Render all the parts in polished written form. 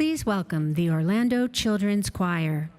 Please welcome the Orlando Children's Choir.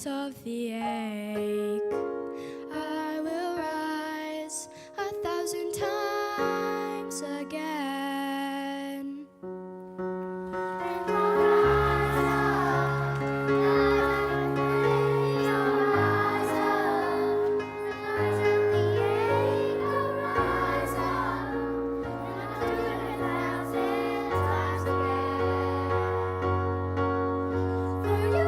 Of the ache, I will rise 1,000 times again. And I'll rise up, I'll rise up, rise of the ache, I'll rise up, and I'll do it 1,000 times again. For you.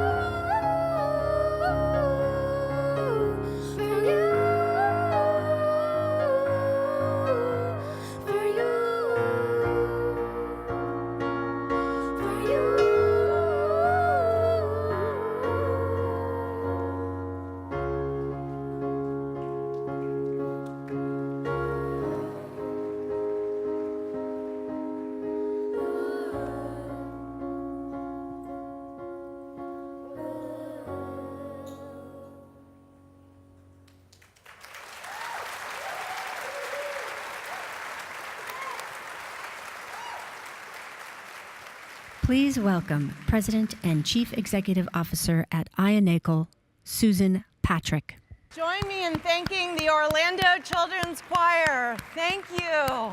Please welcome President and Chief Executive Officer at iNACOL, Susan Patrick. Join me in thanking the Orlando Children's Choir. Thank you.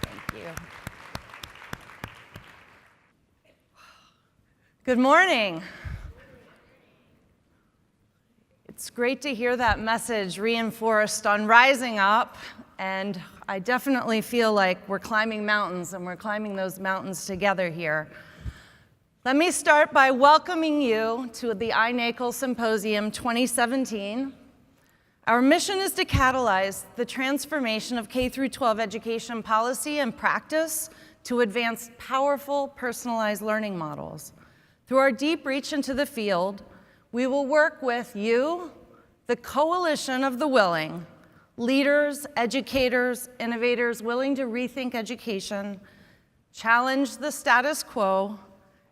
Thank you. Good morning. It's great to hear that message reinforced on rising up, and I definitely feel like we're climbing mountains, and we're climbing those mountains together here. Let me start by welcoming you to the iNACOL Symposium 2017. Our mission is to catalyze the transformation of K-12 education policy and practice to advance powerful, personalized learning models. Through our deep reach into the field, we will work with you, the coalition of the willing, leaders, educators, innovators willing to rethink education, challenge the status quo,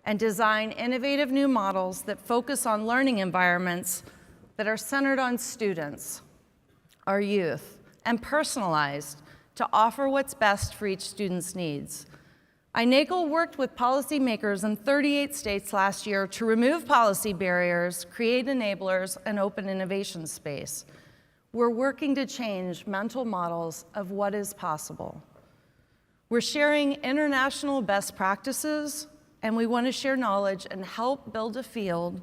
and design innovative new models that focus on learning environments that are centered on students, our youth, and personalized to offer what's best for each student's needs. iNACOL worked with policymakers in 38 states last year to remove policy barriers, create enablers, and open innovation space. We're working to change mental models of what is possible. We're sharing international best practices, and we want to share knowledge and help build a field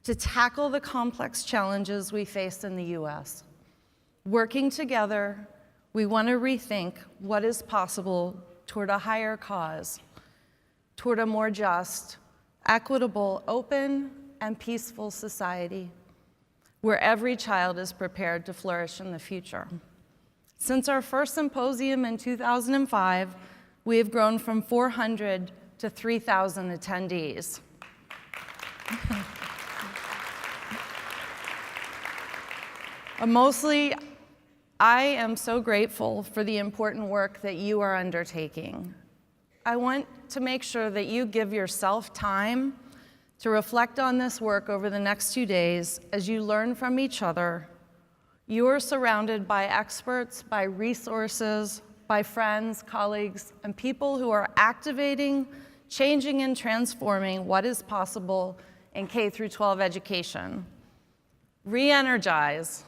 to tackle the complex challenges we face in the US. Working together, we want to rethink what is possible toward a higher cause, toward a more just, equitable, open, and peaceful society where every child is prepared to flourish in the future. Since our first symposium in 2005, we have grown from 400 to 3,000 attendees. Mostly, I am so grateful for the important work that you are undertaking. I want to make sure that you give yourself time to reflect on this work over the next 2 days as you learn from each other. You are surrounded by experts, by resources, by friends, colleagues, and people who are activating, changing, and transforming what is possible in K-12 education. Re-energize.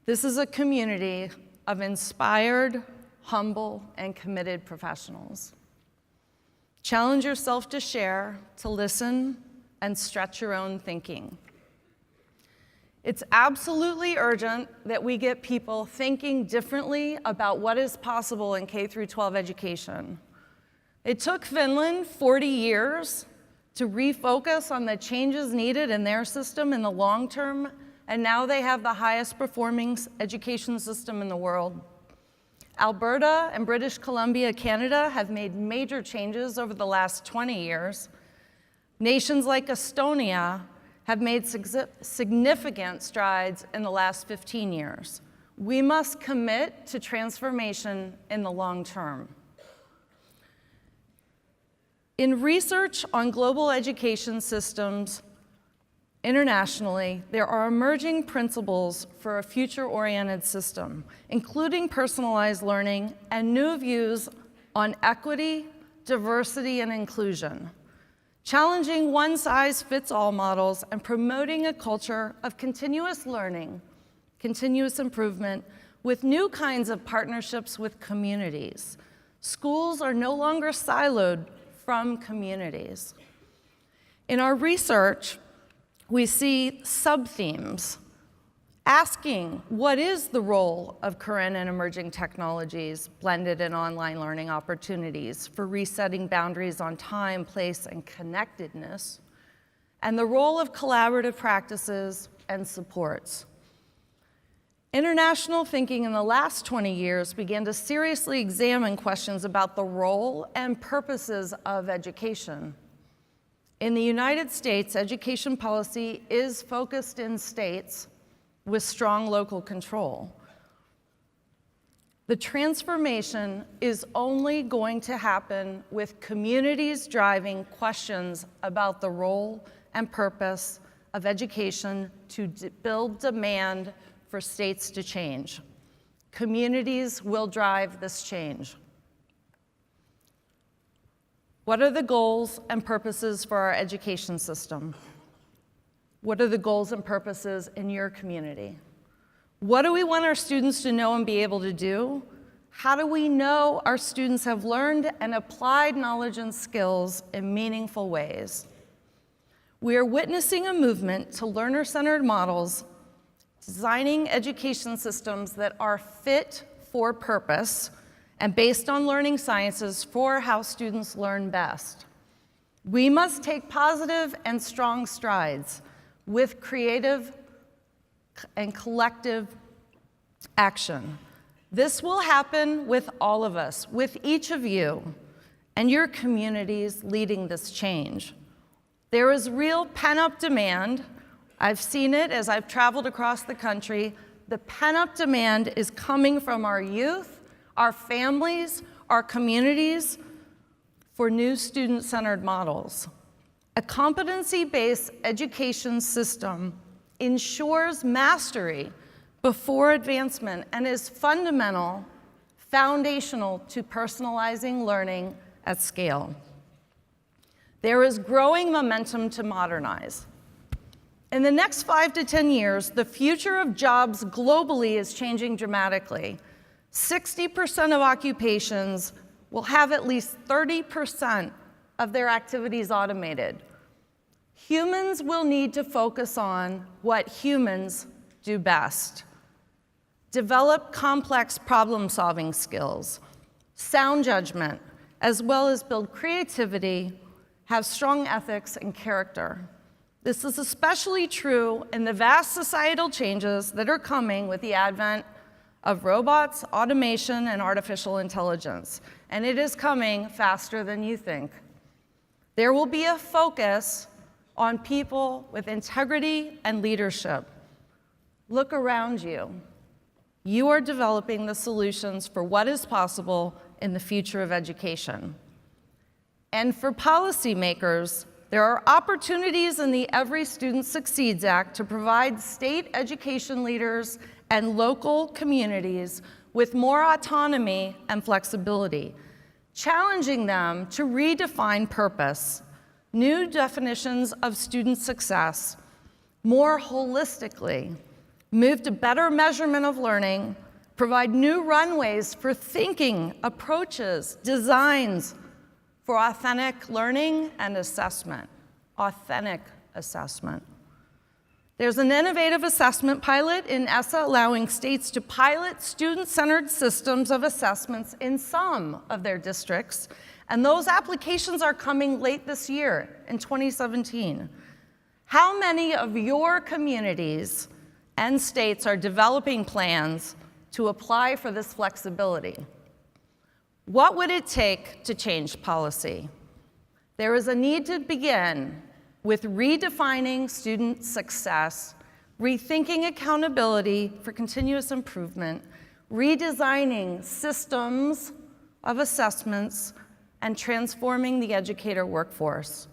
This is a community of inspired, humble, and committed professionals. Challenge yourself to share, to listen, and stretch your own thinking. It's absolutely urgent that we get people thinking differently about what is possible in K-12 education. It took Finland 40 years to refocus on the changes needed in their system in the long term, and now they have the highest performing education system in the world. Alberta and British Columbia, Canada have made major changes over the last 20 years. Nations like Estonia have made significant strides in the last 15 years. We must commit to transformation in the long term. In research on global education systems internationally, there are emerging principles for a future-oriented system, including personalized learning and new views on equity, diversity, and inclusion, challenging one-size-fits-all models and promoting a culture of continuous learning, continuous improvement, with new kinds of partnerships with communities. Schools are no longer siloed from communities. In our research, we see sub-themes asking what is the role of current and emerging technologies, blended and online learning opportunities for resetting boundaries on time, place, and connectedness, and the role of collaborative practices and supports. International thinking in the last 20 years began to seriously examine questions about the role and purposes of education. In the United States, education policy is focused in states with strong local control. The transformation is only going to happen with communities driving questions about the role and purpose of education to build demand for states to change. Communities will drive this change. What are the goals and purposes for our education system? What are the goals and purposes in your community? What do we want our students to know and be able to do? How do we know our students have learned and applied knowledge and skills in meaningful ways? We are witnessing a movement to learner-centered models, designing education systems that are fit for purpose and based on learning sciences for how students learn best. We must take positive and strong strides with creative and collective action. This will happen with all of us, with each of you and your communities leading this change. There is real pent-up demand. I've seen it as I've traveled across the country. The pent-up demand is coming from our youth, our families, our communities for new student-centered models. A competency-based education system ensures mastery before advancement and is fundamental, foundational to personalizing learning at scale. There is growing momentum to modernize. In the next 5 to 10 years, the future of jobs globally is changing dramatically. 60% of occupations will have at least 30% of their activities automated. Humans will need to focus on what humans do best. Develop complex problem-solving skills, sound judgment, as well as build creativity, have strong ethics and character. This is especially true in the vast societal changes that are coming with the advent of robots, automation, and artificial intelligence. And it is coming faster than you think. There will be a focus on people with integrity and leadership. Look around you. You are developing the solutions for what is possible in the future of education. And for policymakers, there are opportunities in the Every Student Succeeds Act to provide state education leaders and local communities with more autonomy and flexibility, challenging them to redefine purpose, new definitions of student success, more holistically, move to better measurement of learning, provide new runways for thinking, approaches, designs for authentic learning and assessment. Authentic assessment. There's an innovative assessment pilot in ESSA allowing states to pilot student-centered systems of assessments in some of their districts, and those applications are coming late this year in 2017. How many of your communities and states are developing plans to apply for this flexibility? What would it take to change policy? There is a need to begin with redefining student success, rethinking accountability for continuous improvement, redesigning systems of assessments, and transforming the educator workforce.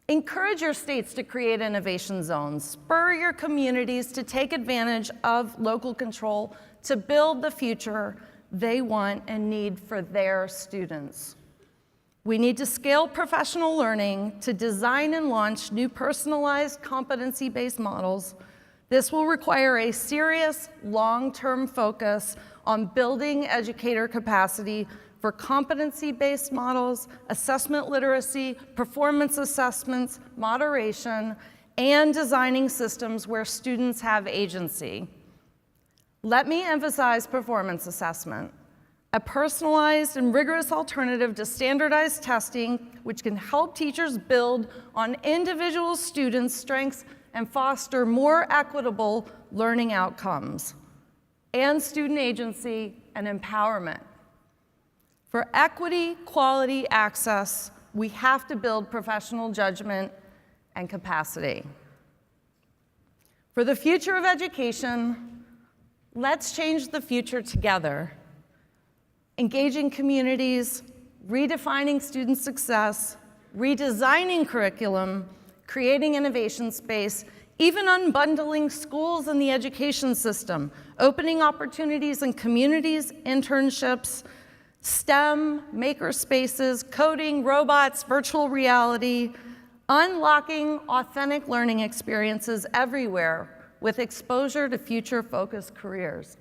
Encourage your states to create innovation zones. Spur your communities to take advantage of local control to build the future they want and need for their students. We need to scale professional learning to design and launch new personalized competency-based models. This will require a serious long-term focus on building educator capacity for competency-based models, assessment literacy, performance assessments, moderation, and designing systems where students have agency. Let me emphasize performance assessment, a personalized and rigorous alternative to standardized testing which can help teachers build on individual students' strengths and foster more equitable learning outcomes, and student agency and empowerment. For equity, quality, access, we have to build professional judgment and capacity. For the future of education, let's change the future together. Engaging communities, redefining student success, redesigning curriculum, creating innovation space, even unbundling schools and the education system, opening opportunities in communities, internships, STEM, maker spaces, coding, robots, virtual reality, unlocking authentic learning experiences everywhere with exposure to future-focused careers.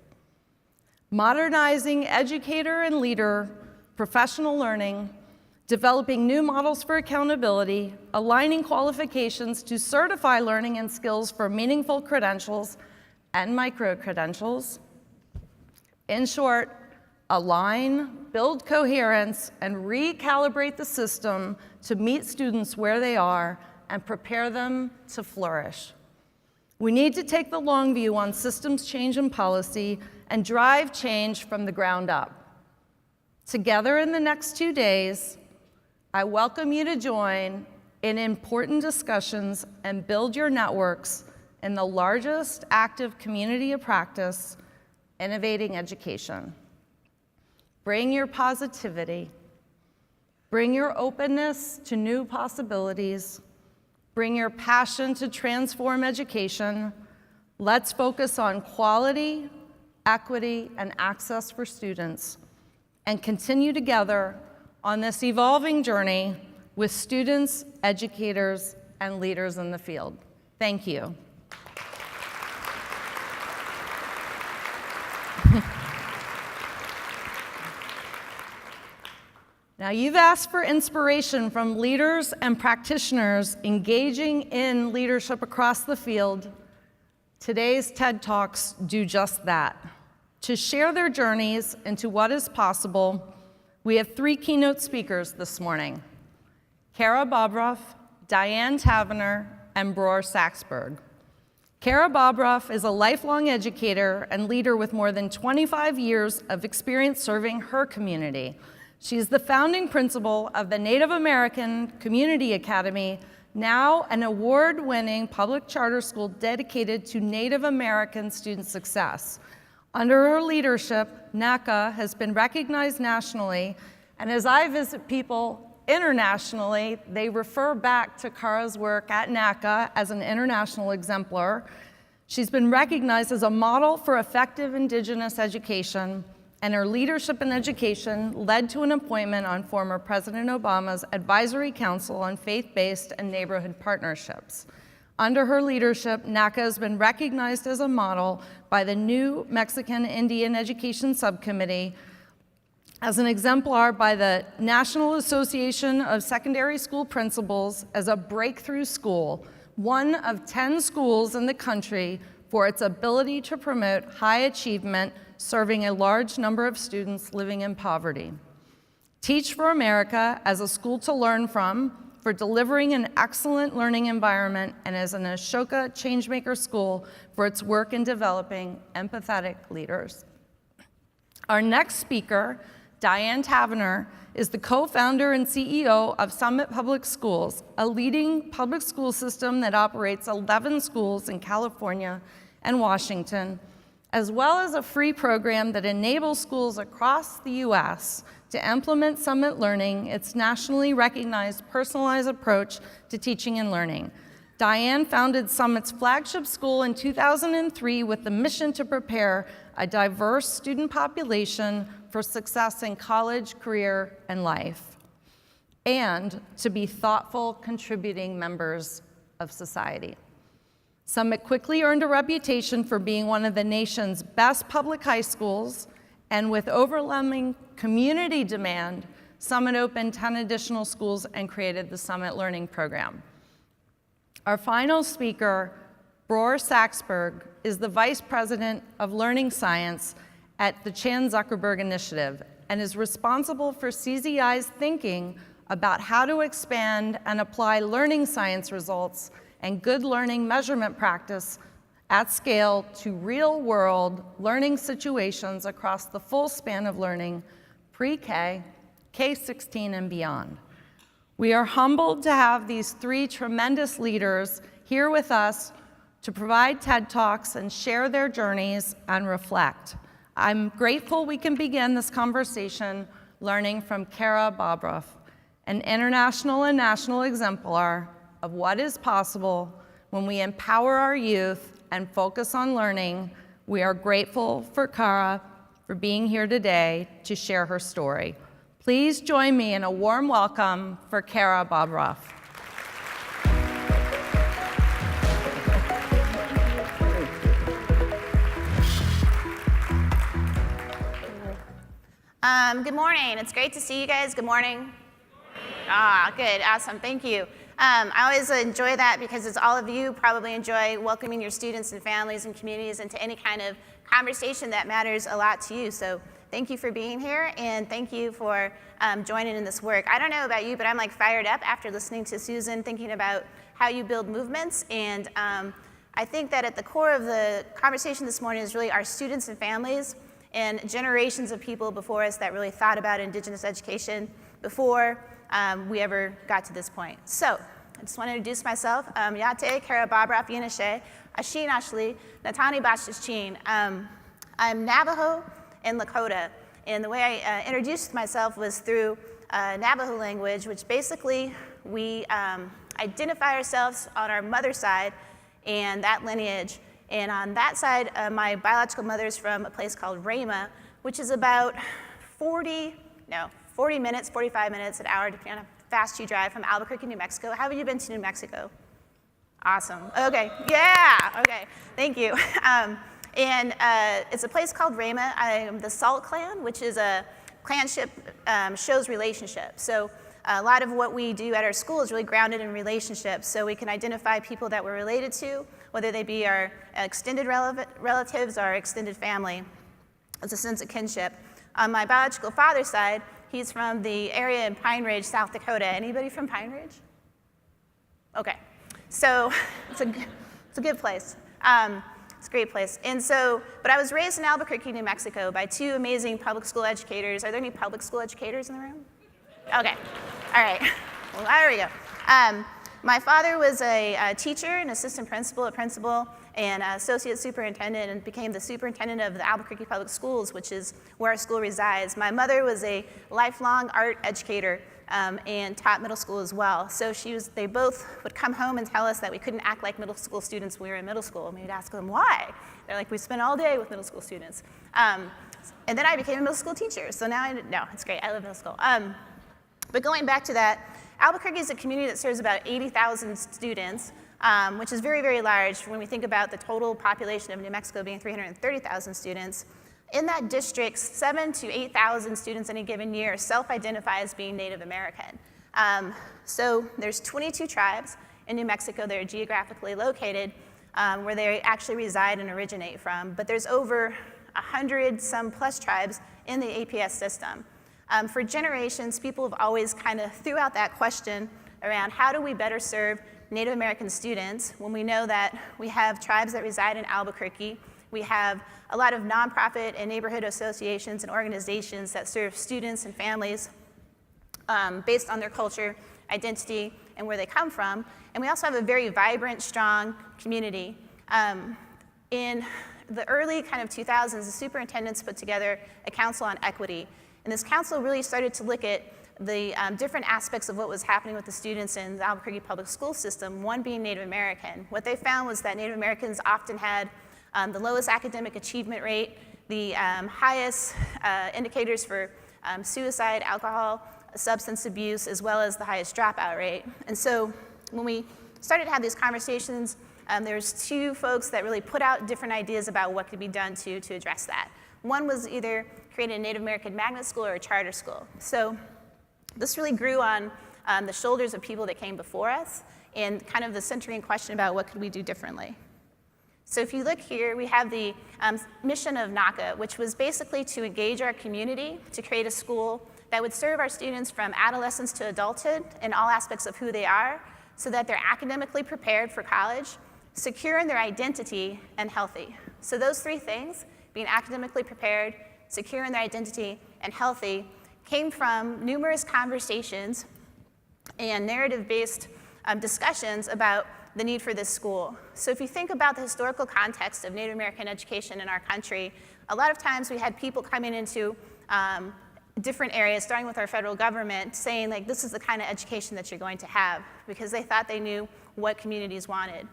Modernizing educator and leader professional learning, developing new models for accountability, aligning qualifications to certify learning and skills for meaningful credentials and micro-credentials. In short, align, build coherence, and recalibrate the system to meet students where they are and prepare them to flourish. We need to take the long view on systems change and policy and drive change from the ground up. Together in the next 2 days, I welcome you to join in important discussions and build your networks in the largest active community of practice, innovating education. Bring your positivity, bring your openness to new possibilities, bring your passion to transform education. Let's focus on quality, equity, and access for students, and continue together on this evolving journey with students, educators, and leaders in the field. Thank you. Now, you've asked for inspiration from leaders and practitioners engaging in leadership across the field. Today's TED Talks do just that. To share their journeys into what is possible, we have 3 keynote speakers this morning: Kara Bobroff, Diane Tavener, and Bror Saxberg. Kara Bobroff is a lifelong educator and leader with more than 25 years of experience serving her community. She's the founding principal of the Native American Community Academy, now an award-winning public charter school dedicated to Native American student success. Under her leadership, NACA has been recognized nationally, and as I visit people internationally, they refer back to Kara's work at NACA as an international exemplar. She's been recognized as a model for effective Indigenous education, and her leadership in education led to an appointment on former President Obama's Advisory Council on Faith-Based and Neighborhood Partnerships. Under her leadership, NACA has been recognized as a model by the New Mexican Indian Education Subcommittee, as an exemplar by the National Association of Secondary School Principals as a breakthrough school, one of 10 schools in the country for its ability to promote high achievement, serving a large number of students living in poverty. Teach for America as a school to learn from, for delivering an excellent learning environment, and as an Ashoka Changemaker school for its work in developing empathetic leaders. Our next speaker, Diane Tavener, is the co-founder and CEO of Summit Public Schools, a leading public school system that operates 11 schools in California and Washington, as well as a free program that enables schools across the U.S. to implement Summit Learning, its nationally recognized personalized approach to teaching and learning. Diane founded Summit's flagship school in 2003 with the mission to prepare a diverse student population for success in college, career, and life, and to be thoughtful, contributing members of society. Summit quickly earned a reputation for being one of the nation's best public high schools, and with overwhelming community demand, Summit opened 10 additional schools and created the Summit Learning Program. Our final speaker, Bror Saxberg, is the Vice President of Learning Science at the Chan Zuckerberg Initiative and is responsible for CZI's thinking about how to expand and apply learning science results and good learning measurement practice at scale to real-world learning situations across the full span of learning, pre-K, K-16, and beyond. We are humbled to have these 3 tremendous leaders here with us to provide TED Talks and share their journeys and reflect. I'm grateful we can begin this conversation learning from Kara Bobroff, an international and national exemplar of what is possible when we empower our youth and focus on learning. We are grateful for Kara for being here today to share her story. Please join me in a warm welcome for Kara Bobroff. Good morning. It's great to see you guys. Good morning. Good. Awesome. Thank you. I always enjoy that because as all of you probably enjoy welcoming your students and families and communities into any kind of conversation that matters a lot to you. So thank you for being here and thank you for joining in this work. I don't know about you, but I'm like fired up after listening to Susan, thinking about how you build movements. And I think that at the core of the conversation this morning is really our students and families and generations of people before us that really thought about Indigenous education before we ever got to this point. So I just want to introduce myself. Yate Kara Bobroff Yinashe, Ashin Ashli, Natani Bashichin. I'm Navajo and Lakota. And the way I introduced myself was through Navajo language, which basically we identify ourselves on our mother's side and that lineage. And on that side, my biological mother is from a place called Rama, which is about 40 minutes, 45 minutes, an hour, depending on how fast you drive from Albuquerque, New Mexico. How have you been to New Mexico? Awesome. Okay. Yeah. Okay. Thank you. It's a place called Rama. I am the Salt Clan, which is a clanship, shows relationship. So a lot of what we do at our school is really grounded in relationships. So we can identify people that we're related to, whether they be our extended relatives or our extended family. It's a sense of kinship. On my biological father's side, he's from the area in Pine Ridge, South Dakota. Anybody from Pine Ridge? Okay, so it's a good place. It's a great place. But I was raised in Albuquerque, New Mexico by two amazing public school educators. Are there any public school educators in the room? Okay, all right, well, there we go. My father was a teacher, an assistant principal, a principal, and associate superintendent, and became the superintendent of the Albuquerque Public Schools, which is where our school resides. My mother was a lifelong art educator and taught middle school as well. So they both would come home and tell us that we couldn't act like middle school students when we were in middle school. And we'd ask them why. They're like, we spend all day with middle school students. And then I became a middle school teacher. So now it's great. I love middle school. But going back to that, Albuquerque is a community that serves about 80,000 students, which is very, very large when we think about the total population of New Mexico being 330,000 students. In that district, 7,000 to 8,000 students any given year self-identify as being Native American. So there's 22 tribes in New Mexico that are geographically located where they actually reside and originate from, but there's over 100 some plus tribes in the APS system. For generations, people have always kind of threw out that question around how do we better serve Native American students when we know that we have tribes that reside in Albuquerque. We have a lot of nonprofit and neighborhood associations and organizations that serve students and families based on their culture, identity, and where they come from. And we also have a very vibrant, strong community. In the early kind of 2000s, the superintendents put together a council on equity. And this council really started to look at the different aspects of what was happening with the students in the Albuquerque public school system, one being Native American. What they found was that Native Americans often had the lowest academic achievement rate, the highest indicators for suicide, alcohol, substance abuse, as well as the highest dropout rate. And so when we started to have these conversations, there's two folks that really put out different ideas about what could be done to address that. One was either create a Native American magnet school or a charter school. So this really grew on the shoulders of people that came before us and kind of the centering question about what could we do differently. So if you look here, we have the mission of NACA, which was basically to engage our community to create a school that would serve our students from adolescence to adulthood in all aspects of who they are so that they're academically prepared for college, secure in their identity, and healthy. So those three things, being academically prepared, secure in their identity, and healthy, came from numerous conversations and narrative-based discussions about the need for this school. So if you think about the historical context of Native American education in our country, a lot of times we had people coming into different areas, starting with our federal government, saying like, this is the kind of education that you're going to have, because they thought they knew what communities wanted.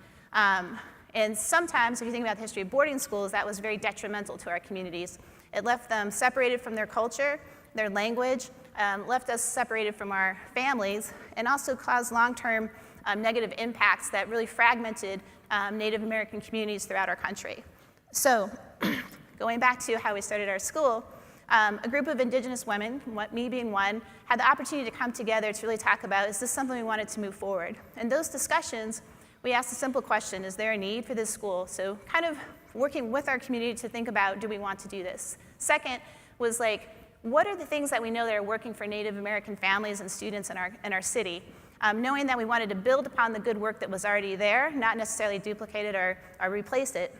And sometimes, if you think about the history of boarding schools, that was very detrimental to our communities, It left them separated from their culture, their language, left us separated from our families, and also caused long-term negative impacts that really fragmented Native American communities throughout our country. So, going back to how we started our school, a group of Indigenous women, me being one, had the opportunity to come together to really talk about, is this something we wanted to move forward? In those discussions, we asked a simple question, is there a need for this school? So kind of working with our community to think about, do we want to do this? Second was like, what are the things that we know that are working for Native American families and students in our city? Knowing that we wanted to build upon the good work that was already there, not necessarily duplicate it or replace it,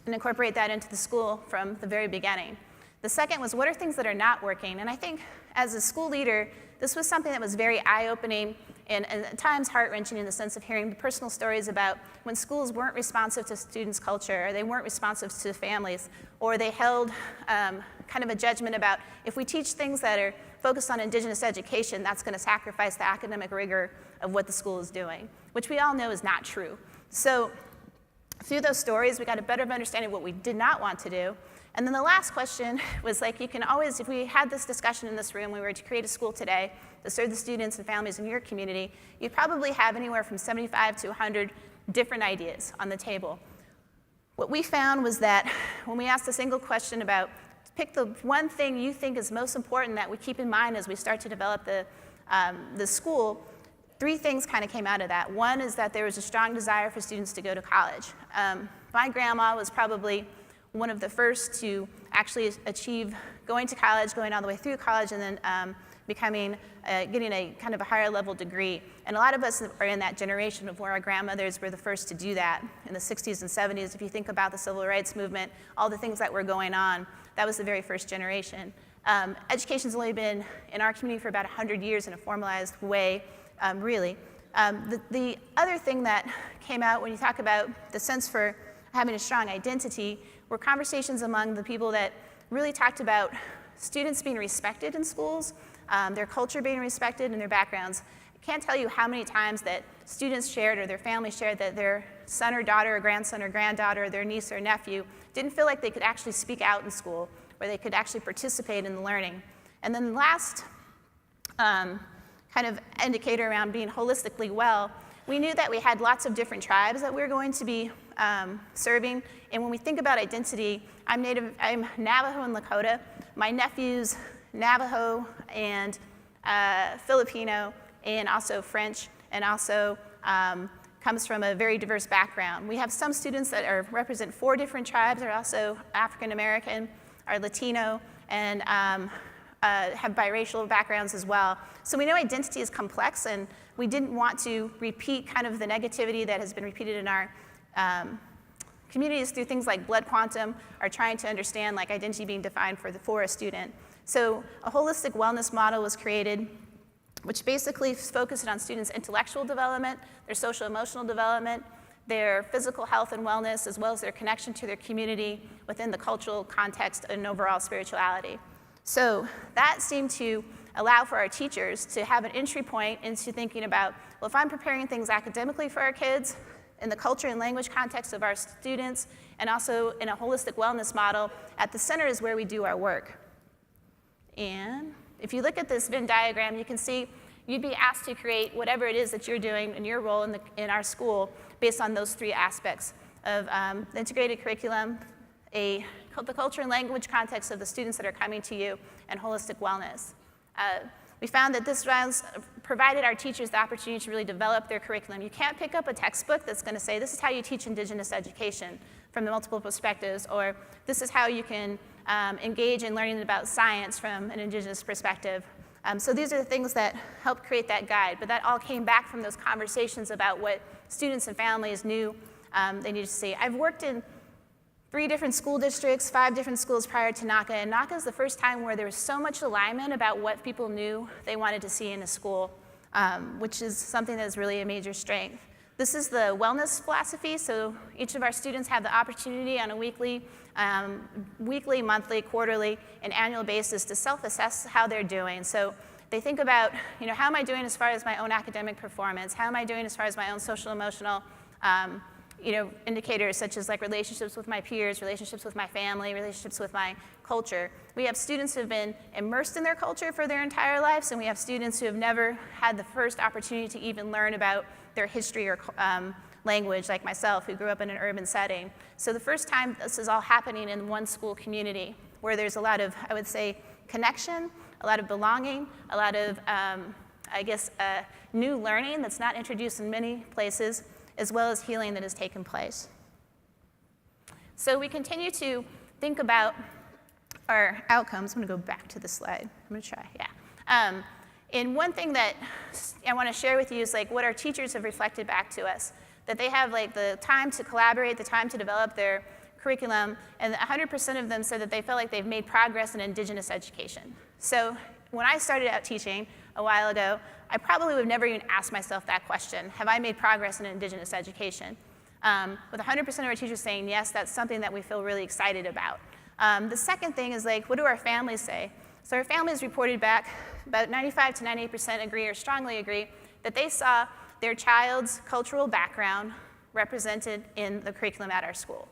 and incorporate that into the school from the very beginning. The second was, what are things that are not working? And I think as a school leader, this was something that was very eye-opening and at times heart-wrenching in the sense of hearing the personal stories about when schools weren't responsive to students' culture, or they weren't responsive to families, or they held kind of a judgment about if we teach things that are focused on Indigenous education, that's going to sacrifice the academic rigor of what the school is doing, which we all know is not true. So through those stories, we got a better understanding of what we did not want to do. And then the last question was like, you can always, if we had this discussion in this room, we were to create a school today to serve the students and families in your community, you'd probably have anywhere from 75 to 100 different ideas on the table. What we found was that when we asked a single question about, pick the one thing you think is most important that we keep in mind as we start to develop the school, 3 things kind of came out of that. One is that there was a strong desire for students to go to college. My grandma was probably one of the first to actually achieve going to college, going all the way through college, and then getting a kind of a higher level degree. And a lot of us are in that generation of where our grandmothers were the first to do that in the 60s and 70s. If you think about the civil rights movement, all the things that were going on, that was the very first generation. Education's only been in our community for about 100 years in a formalized way, really. The other thing that came out when you talk about the sense for having a strong identity were conversations among the people that really talked about students being respected in schools, their culture being respected, and their backgrounds. I can't tell you how many times that students shared or their families shared that their son or daughter or grandson or granddaughter or their niece or nephew didn't feel like they could actually speak out in school, where they could actually participate in the learning. And then the last kind of indicator around being holistically well, we knew that we had lots of different tribes that we were going to be serving. And when we think about identity, I'm Navajo and Lakota. My nephew's Navajo and Filipino, and also French, and also comes from a very diverse background. We have some students that represent 4 different tribes. They're also African American, are Latino, and have biracial backgrounds as well. So we know identity is complex, and we didn't want to repeat kind of the negativity that has been repeated in our communities through things like blood quantum, or trying to understand like identity being defined for a student. So a holistic wellness model was created, which basically focused on students' intellectual development, their social emotional development, their physical health and wellness, as well as their connection to their community within the cultural context and overall spirituality. So that seemed to allow for our teachers to have an entry point into thinking about, well, if I'm preparing things academically for our kids, in the culture and language context of our students, and also in a holistic wellness model, at the center is where we do our work. And if you look at this Venn diagram, you can see you'd be asked to create whatever it is that you're doing in your role in our school based on those 3 aspects of the integrated curriculum, the culture and language context of the students that are coming to you, and holistic wellness. We found that this provided our teachers the opportunity to really develop their curriculum. You can't pick up a textbook that's going to say, this is how you teach Indigenous education from the multiple perspectives, or this is how you can engage in learning about science from an Indigenous perspective. So these are the things that helped create that guide, but that all came back from those conversations about what students and families knew they needed to see. I've worked in 3 different school districts, 5 different schools prior to NACA, and NACA is the first time where there was so much alignment about what people knew they wanted to see in a school, which is something that is really a major strength. This is the wellness philosophy, so each of our students have the opportunity on a weekly, monthly, quarterly, and annual basis to self-assess how they're doing. So they think about, how am I doing as far as my own academic performance? How am I doing as far as my own social emotional indicators such as like relationships with my peers, relationships with my family, relationships with my culture. We have students who have been immersed in their culture for their entire lives, and we have students who have never had the first opportunity to even learn about their history or language, like myself, who grew up in an urban setting. So the first time this is all happening in one school community, where there's a lot of, I would say, connection, a lot of belonging, a lot of, new learning that's not introduced in many places, as well as healing that has taken place. So we continue to think about our outcomes. I'm going to go back to the slide. I'm going to try, yeah. And one thing that I want to share with you is like what our teachers have reflected back to us, that they have like the time to collaborate, the time to develop their curriculum, and 100% of them said that they felt like they've made progress in Indigenous education. So when I started out teaching a while ago, I probably would have never even asked myself that question, have I made progress in Indigenous education? With 100% of our teachers saying yes, that's something that we feel really excited about. The second thing is like, what do our families say? So our families reported back, about 95 to 98% agree or strongly agree that they saw their child's cultural background represented in the curriculum at our school.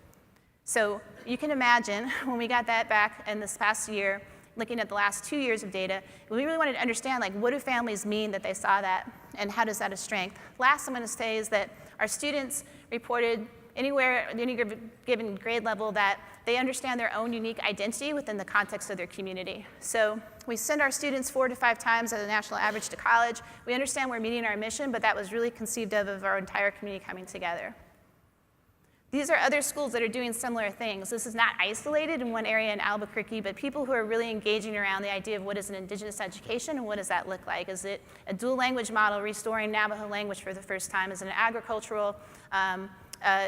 So you can imagine when we got that back in this past year, looking at the last 2 years of data, we really wanted to understand like what do families mean that they saw that and how does that have strength. Last I'm going to say is that our students reported anywhere at any given grade level that they understand their own unique identity within the context of their community. So we send our students 4 to 5 times as a national average to college. We understand we're meeting our mission, but that was really conceived of our entire community coming together. These are other schools that are doing similar things. This is not isolated in one area in Albuquerque, but people who are really engaging around the idea of what is an Indigenous education and what does that look like. Is it a dual language model, restoring Navajo language for the first time? Is it an agricultural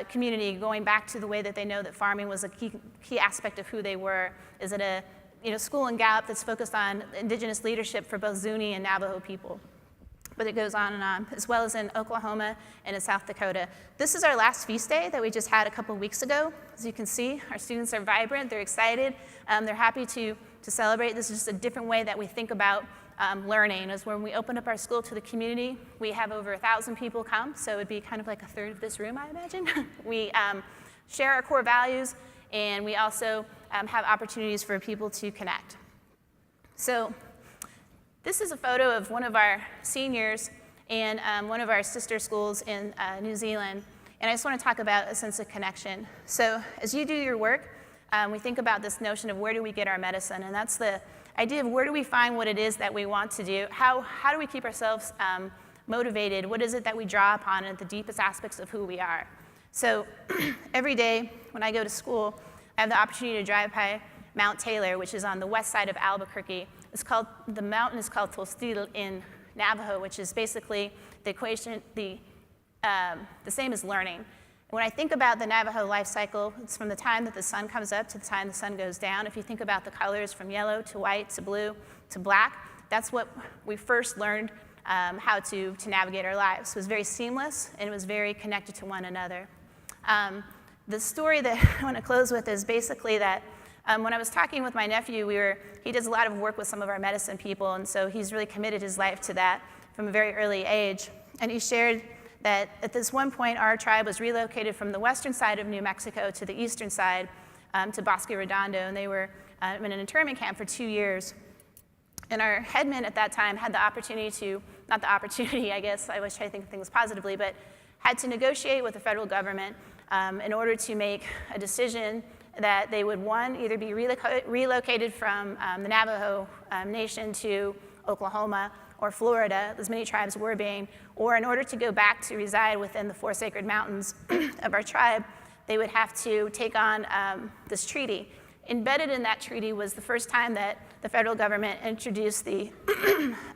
community going back to the way that they know that farming was a key aspect of who they were? Is it a school in Gallup that's focused on Indigenous leadership for both Zuni and Navajo people? But it goes on, as well as in Oklahoma and in South Dakota. This is our last feast day that we just had a couple weeks ago. As you can see, our students are vibrant, they're excited, they're happy to celebrate. This is just a different way that we think about learning, is when we open up our school to the community, we have over 1,000 people come, so it would be kind of like a third of this room, I imagine. We share our core values, and we also have opportunities for people to connect. So this is a photo of one of our seniors in one of our sister schools in New Zealand, and I just want to talk about a sense of connection. So as you do your work, we think about this notion of where do we get our medicine, and that's the idea of where do we find what it is that we want to do, how do we keep ourselves motivated, what is it that we draw upon at the deepest aspects of who we are. So every day when I go to school, I have the opportunity to drive by Mount Taylor, which is on the west side of Albuquerque. The mountain is called Tostil in Navajo, which is basically the equation, the same as learning. When I think about the Navajo life cycle, it's from the time that the sun comes up to the time the sun goes down. If you think about the colors from yellow to white to blue to black, that's what we first learned how to navigate our lives. It was very seamless, and it was very connected to one another. The story that I want to close with is basically that when I was talking with my nephew, he does a lot of work with some of our medicine people, and so he's really committed his life to that from a very early age. And he shared that at this one point, our tribe was relocated from the western side of New Mexico to the eastern side to Bosque Redondo, and they were in an internment camp for 2 years. And our headman at that time had the opportunity not the opportunity, I guess, I always try to think of things positively, but had to negotiate with the federal government in order to make a decision that they would, one, either be relocated from the Navajo Nation to Oklahoma or Florida, as many tribes were being, or in order to go back to reside within the 4 sacred mountains of our tribe, they would have to take on this treaty. Embedded in that treaty was the first time that the federal government introduced the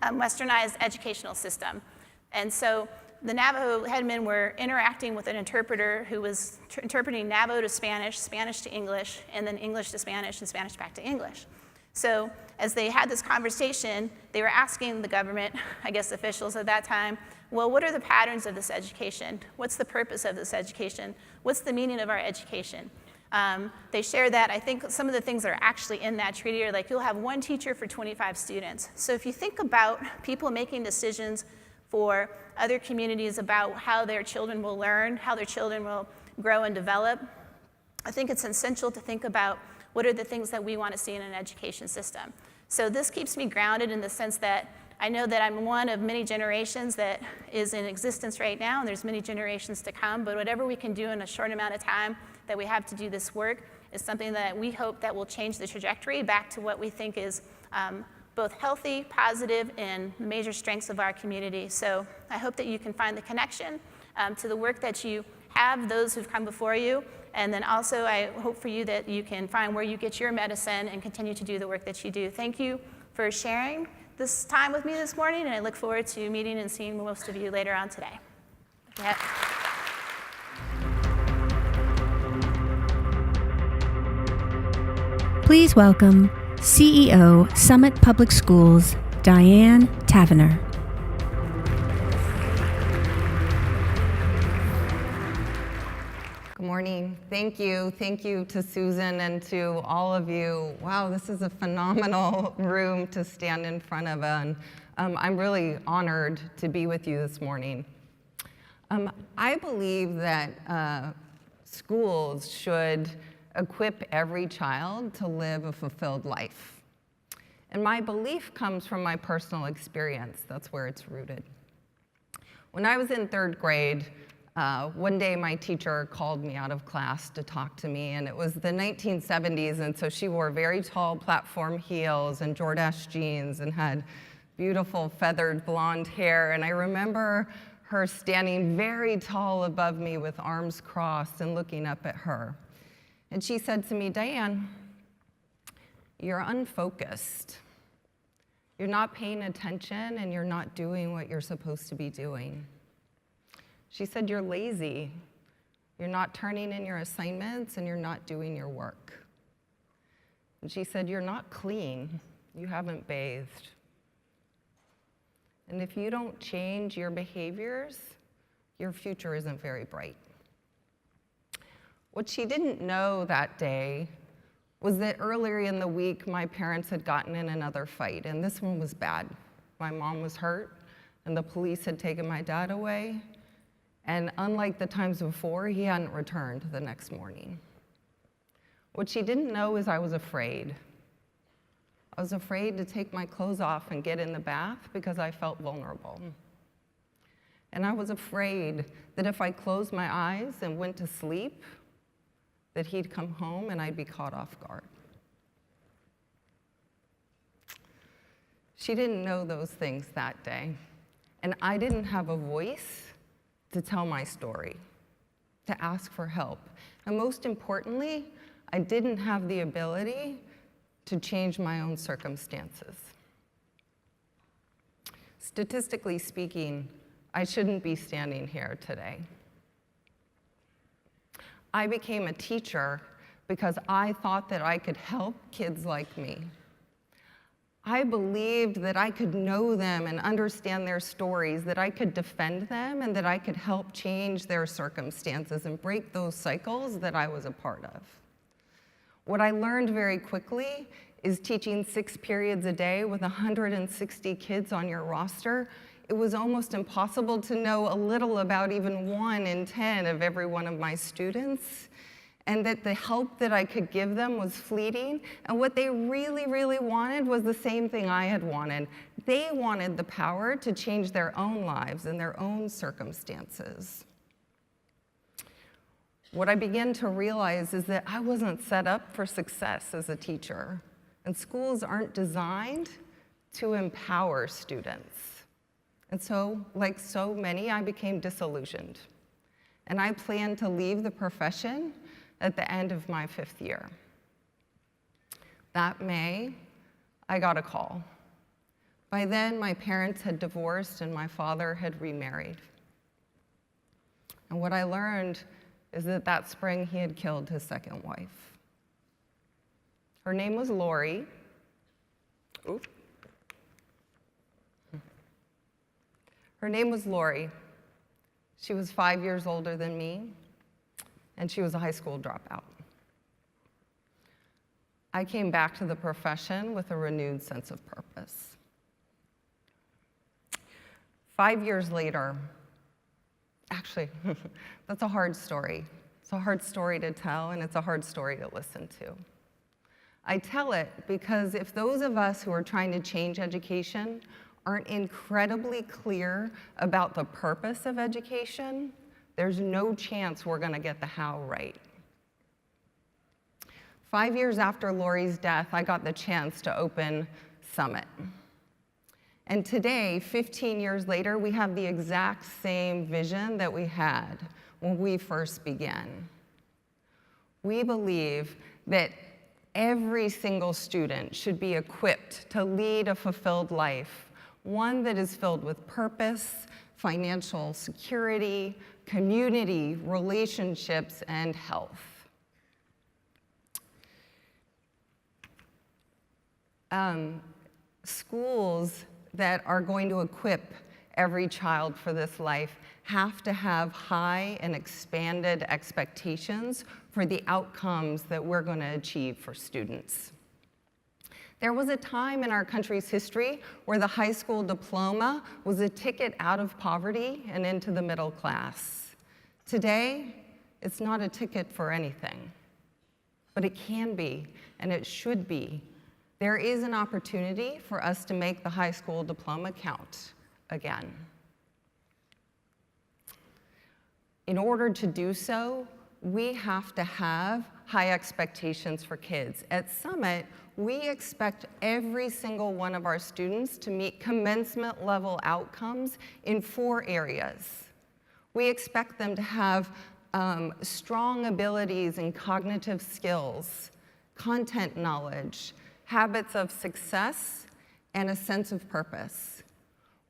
westernized educational system. And so the Navajo headmen were interacting with an interpreter who was interpreting Navajo to Spanish, Spanish to English, and then English to Spanish, and Spanish back to English. So as they had this conversation, they were asking the government, I guess officials at that time, well, what are the patterns of this education? What's the purpose of this education? What's the meaning of our education? They share that. I think some of the things that are actually in that treaty are like, you'll have 1 teacher for 25 students. So if you think about people making decisions for other communities about how their children will learn, how their children will grow and develop, I think it's essential to think about what are the things that we want to see in an education system. So this keeps me grounded in the sense that I know that I'm one of many generations that is in existence right now, and there's many generations to come, but whatever we can do in a short amount of time that we have to do this work is something that we hope that will change the trajectory back to what we think is both healthy, positive, and the major strengths of our community. So I hope that you can find the connection to the work that you have, those who've come before you, and then also I hope for you that you can find where you get your medicine and continue to do the work that you do. Thank you for sharing this time with me this morning, and I look forward to meeting and seeing most of you later on today. Yeah. Please welcome CEO, Summit Public Schools, Diane Tavener. Good morning. Thank you. Thank you to Susan and to all of you. Wow, this is a phenomenal room to stand in front of, and I'm really honored to be with you this morning. I believe that schools should equip every child to live a fulfilled life. And my belief comes from my personal experience. That's where it's rooted. When I was in 3rd grade, one day my teacher called me out of class to talk to me, and it was the 1970s, and so she wore very tall platform heels and Jordache jeans and had beautiful feathered blonde hair, and I remember her standing very tall above me with arms crossed and looking up at her. And she said to me, "Diane, you're unfocused. You're not paying attention and you're not doing what you're supposed to be doing." She said, "You're lazy. You're not turning in your assignments and you're not doing your work." And she said, "You're not clean. You haven't bathed. And if you don't change your behaviors, your future isn't very bright." What she didn't know that day was that earlier in the week, my parents had gotten in another fight, and this one was bad. My mom was hurt, and the police had taken my dad away, and unlike the times before, he hadn't returned the next morning. What she didn't know is I was afraid. I was afraid to take my clothes off and get in the bath because I felt vulnerable. And I was afraid that if I closed my eyes and went to sleep, that he'd come home and I'd be caught off guard. She didn't know those things that day, and I didn't have a voice to tell my story, to ask for help. And most importantly, I didn't have the ability to change my own circumstances. Statistically speaking, I shouldn't be standing here today. I became a teacher because I thought that I could help kids like me. I believed that I could know them and understand their stories, that I could defend them, and that I could help change their circumstances and break those cycles that I was a part of. What I learned very quickly is teaching 6 periods a day with 160 kids on your roster, it was almost impossible to know a little about even 1 in 10 of every one of my students, and that the help that I could give them was fleeting, and what they really, really wanted was the same thing I had wanted. They wanted the power to change their own lives and their own circumstances. What I began to realize is that I wasn't set up for success as a teacher, and schools aren't designed to empower students. And so, like so many, I became disillusioned. And I planned to leave the profession at the end of my 5th year. That May, I got a call. By then, my parents had divorced and my father had remarried. And what I learned is that that spring he had killed his 2nd wife. Her name was Lori. Ooh. Her name was Lori. She was 5 years older than me, and she was a high school dropout. I came back to the profession with a renewed sense of purpose. 5 years later, actually, that's a hard story. It's a hard story to tell, and it's a hard story to listen to. I tell it because if those of us who are trying to change education aren't incredibly clear about the purpose of education, there's no chance we're going to get the how right. 5 years after Lori's death, I got the chance to open Summit. And today, 15 years later, we have the exact same vision that we had when we first began. We believe that every single student should be equipped to lead a fulfilled life, one that is filled with purpose, financial security, community, relationships, and health. Schools that are going to equip every child for this life have to have high and expanded expectations for the outcomes that we're going to achieve for students. There was a time in our country's history where the high school diploma was a ticket out of poverty and into the middle class. Today, it's not a ticket for anything, but it can be, and it should be. There is an opportunity for us to make the high school diploma count again. In order to do so, we have to have high expectations for kids. At Summit, we expect every single one of our students to meet commencement level outcomes in 4 areas. We expect them to have strong abilities in cognitive skills, content knowledge, habits of success, and a sense of purpose.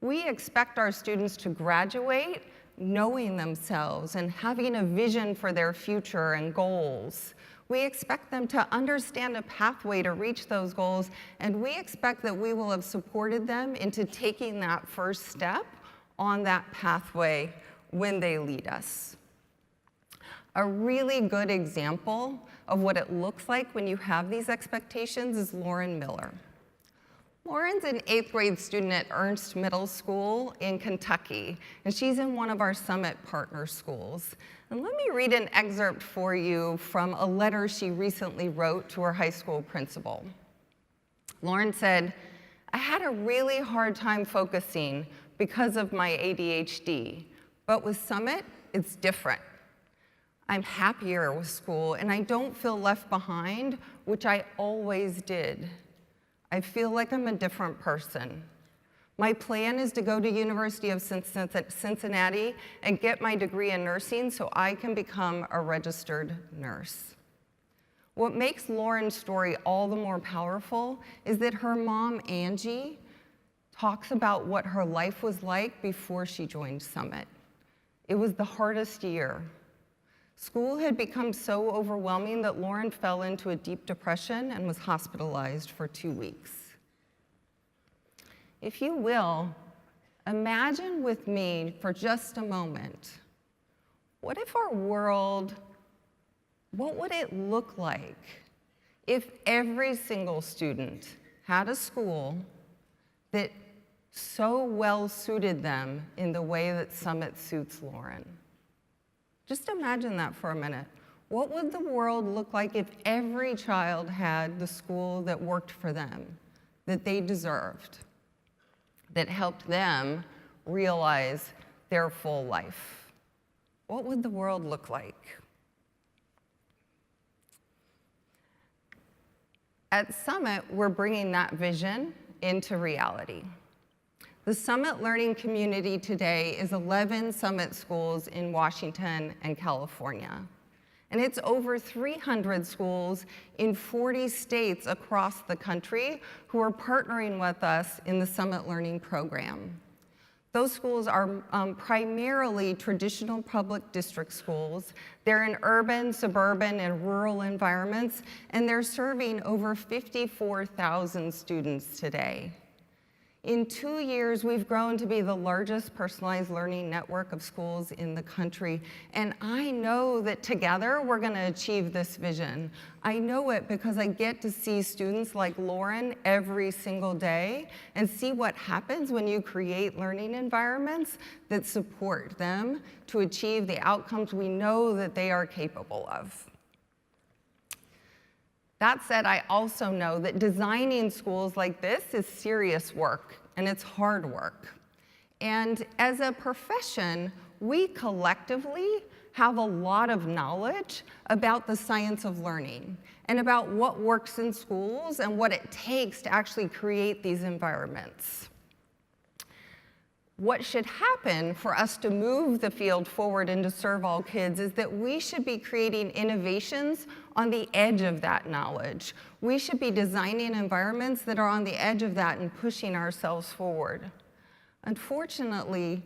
We expect our students to graduate knowing themselves and having a vision for their future and goals. We expect them to understand a pathway to reach those goals, and we expect that we will have supported them into taking that first step on that pathway when they lead us. A really good example of what it looks like when you have these expectations is Lauren Miller. Lauren's an 8th grade student at Ernst Middle School in Kentucky, and she's in one of our Summit partner schools. And let me read an excerpt for you from a letter she recently wrote to her high school principal. Lauren said, "I had a really hard time focusing because of my ADHD, but with Summit, it's different. I'm happier with school, and I don't feel left behind, which I always did. I feel like I'm a different person. My plan is to go to University of Cincinnati and get my degree in nursing so I can become a registered nurse." What makes Lauren's story all the more powerful is that her mom, Angie, talks about what her life was like before she joined Summit. It was the hardest year. School had become so overwhelming that Lauren fell into a deep depression and was hospitalized for 2 weeks. If you will, imagine with me for just a moment, what if our world, what would it look like if every single student had a school that so well suited them in the way that Summit suits Lauren? Just imagine that for a minute. What would the world look like if every child had the school that worked for them, that they deserved, that helped them realize their full life? What would the world look like? At Summit, we're bringing that vision into reality. The Summit Learning Community today is 11 Summit schools in Washington and California. And it's over 300 schools in 40 states across the country who are partnering with us in the Summit Learning program. Those schools are primarily traditional public district schools. They're in urban, suburban, and rural environments, and they're serving over 54,000 students today. In 2 years, we've grown to be the largest personalized learning network of schools in the country. And I know that together we're going to achieve this vision. I know it because I get to see students like Lauren every single day and see what happens when you create learning environments that support them to achieve the outcomes we know that they are capable of. That said, I also know that designing schools like this is serious work, and it's hard work. And as a profession, we collectively have a lot of knowledge about the science of learning and about what works in schools and what it takes to actually create these environments. What should happen for us to move the field forward and to serve all kids is that we should be creating innovations on the edge of that knowledge. We should be designing environments that are on the edge of that and pushing ourselves forward. Unfortunately,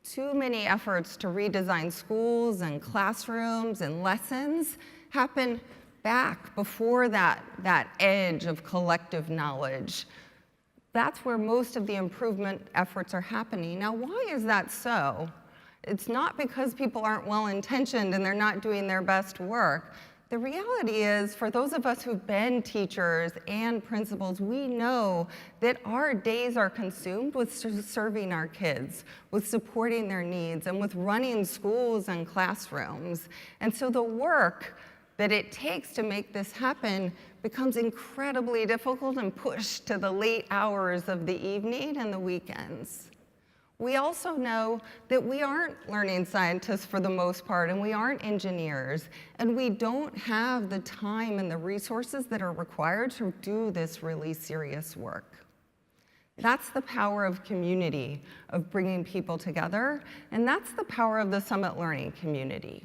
too many efforts to redesign schools and classrooms and lessons happen back before that edge of collective knowledge. That's where most of the improvement efforts are happening. Now, why is that so? It's not because people aren't well-intentioned and they're not doing their best work. The reality is, for those of us who've been teachers and principals, we know that our days are consumed with serving our kids, with supporting their needs, and with running schools and classrooms. And so the work that it takes to make this happen becomes incredibly difficult and pushed to the late hours of the evening and the weekends. We also know that we aren't learning scientists for the most part, and we aren't engineers, and we don't have the time and the resources that are required to do this really serious work. That's the power of community, of bringing people together, and that's the power of the Summit Learning community,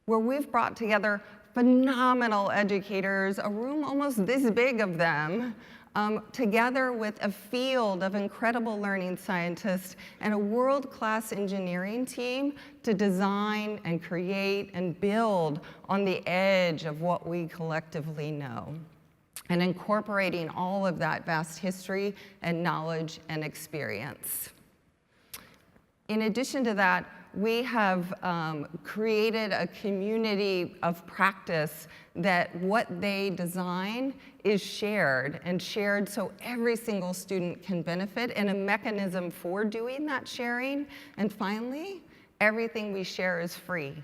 where we've brought together phenomenal educators, a room almost this big of them, together with a field of incredible learning scientists and a world-class engineering team to design and create and build on the edge of what we collectively know, and incorporating all of that vast history and knowledge and experience. In addition to that, we have created a community of practice that what they design is shared, and shared so every single student can benefit, and a mechanism for doing that sharing. And finally, everything we share is free,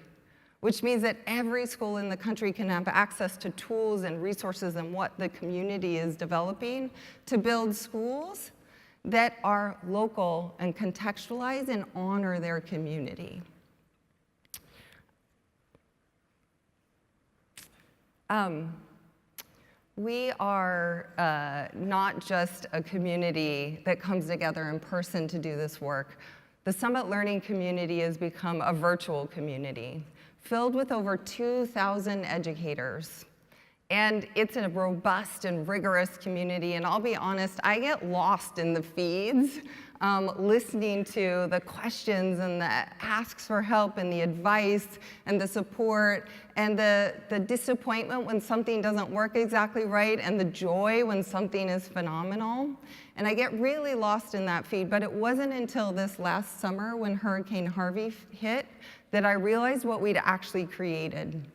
which means that every school in the country can have access to tools and resources and what the community is developing to build schools that are local and contextualize and honor their community. We are not just a community that comes together in person to do this work. The Summit Learning community has become a virtual community filled with over 2,000 educators. And it's a robust and rigorous community, and I'll be honest, I get lost in the feeds, listening to the questions and the asks for help and the advice and the support and the disappointment when something doesn't work exactly right and the joy when something is phenomenal. And I get really lost in that feed, but it wasn't until this last summer when Hurricane Harvey hit that I realized what we'd actually created.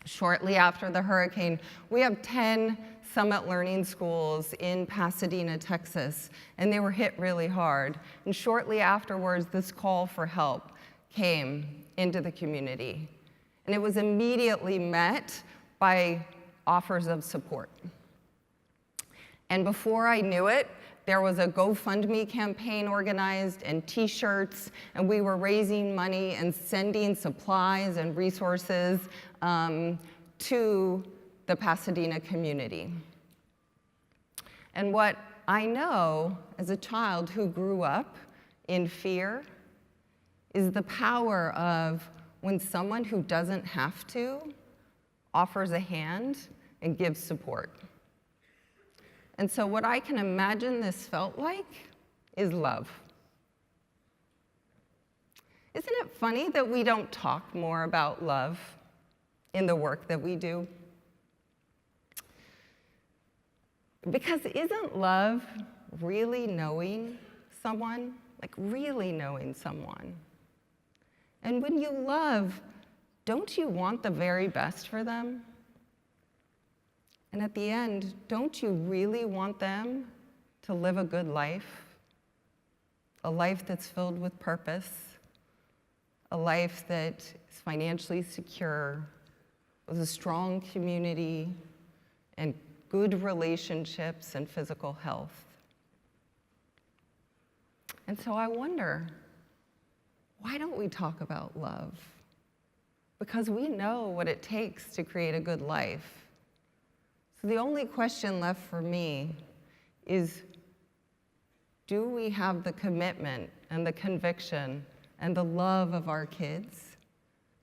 Shortly after the hurricane, we have 10 Summit Learning schools in Pasadena, Texas, and they were hit really hard. And shortly afterwards, this call for help came into the community. And it was immediately met by offers of support. And before I knew it, there was a GoFundMe campaign organized and t-shirts, and we were raising money and sending supplies and resources to the Pasadena community. And what I know as a child who grew up in fear is the power of when someone who doesn't have to offers a hand and gives support. And so what I can imagine this felt like is love. Isn't it funny that we don't talk more about love in the work that we do? Because isn't love really knowing someone, like really knowing someone. And when you love, don't you want the very best for them? And at the end, don't you really want them to live a good life? A life that's filled with purpose, a life that is financially secure, with a strong community, and good relationships and physical health. And so I wonder, why don't we talk about love? Because we know what it takes to create a good life. So the only question left for me is, do we have the commitment and the conviction and the love of our kids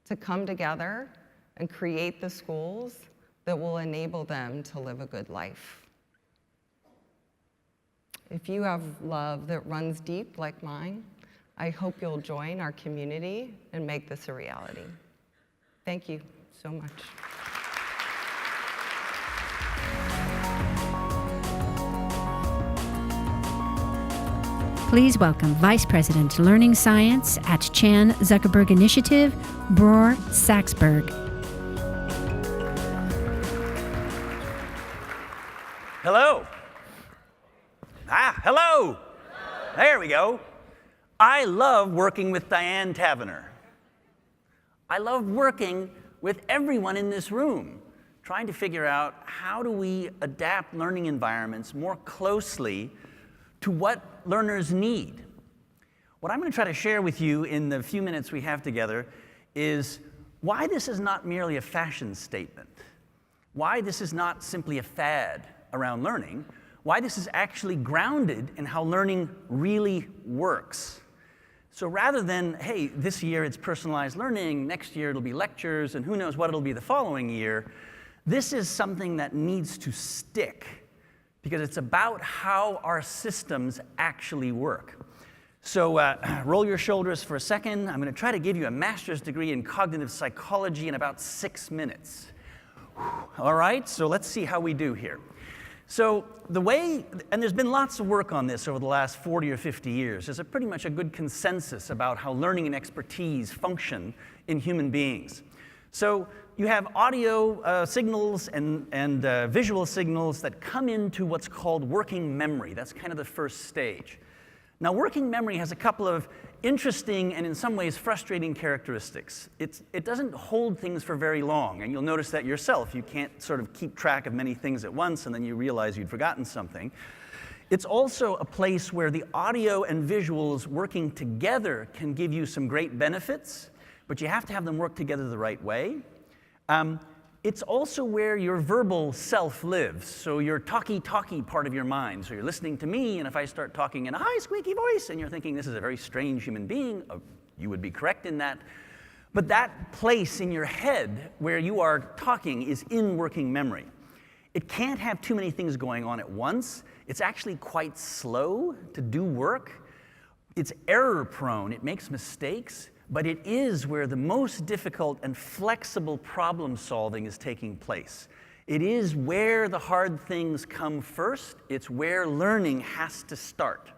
to come together and create the schools that will enable them to live a good life? If you have love that runs deep like mine, I hope you'll join our community and make this a reality. Thank you so much. Please welcome Vice President Learning Science at Chan Zuckerberg Initiative, Bror Saxberg. Hello. Hello. There we go. I love working with Diane Tavener. I love working with everyone in this room, trying to figure out how do we adapt learning environments more closely to what learners need. What I'm going to try to share with you in the few minutes we have together is why this is not merely a fashion statement, why this is not simply a fad around learning, why this is actually grounded in how learning really works. So rather than, hey, this year it's personalized learning, next year it'll be lectures, and who knows what it'll be the following year, this is something that needs to stick, because it's about how our systems actually work. So roll your shoulders for a second. I'm going to try to give you a master's degree in cognitive psychology in about 6 minutes. All right, so let's see how we do here. So the way, and there's been lots of work on this over the last 40 or 50 years, there's pretty much a good consensus about how learning and expertise function in human beings. So you have audio signals and visual signals that come into what's called working memory. That's kind of the first stage. Now, working memory has a couple of interesting and in some ways frustrating characteristics. It doesn't hold things for very long, and you'll notice that yourself. You can't sort of keep track of many things at once, and then you realize you'd forgotten something. It's also a place where the audio and visuals working together can give you some great benefits, but you have to have them work together the right way. It's also where your verbal self lives, so your talky part of your mind. So you're listening to me, and if I start talking in a high, squeaky voice, and you're thinking this is a very strange human being, you would be correct in that. But that place in your head where you are talking is in working memory. It can't have too many things going on at once. It's actually quite slow to do work. It's error-prone. It makes mistakes. But it is where the most difficult and flexible problem solving is taking place. It is where the hard things come first. It's where learning has to start.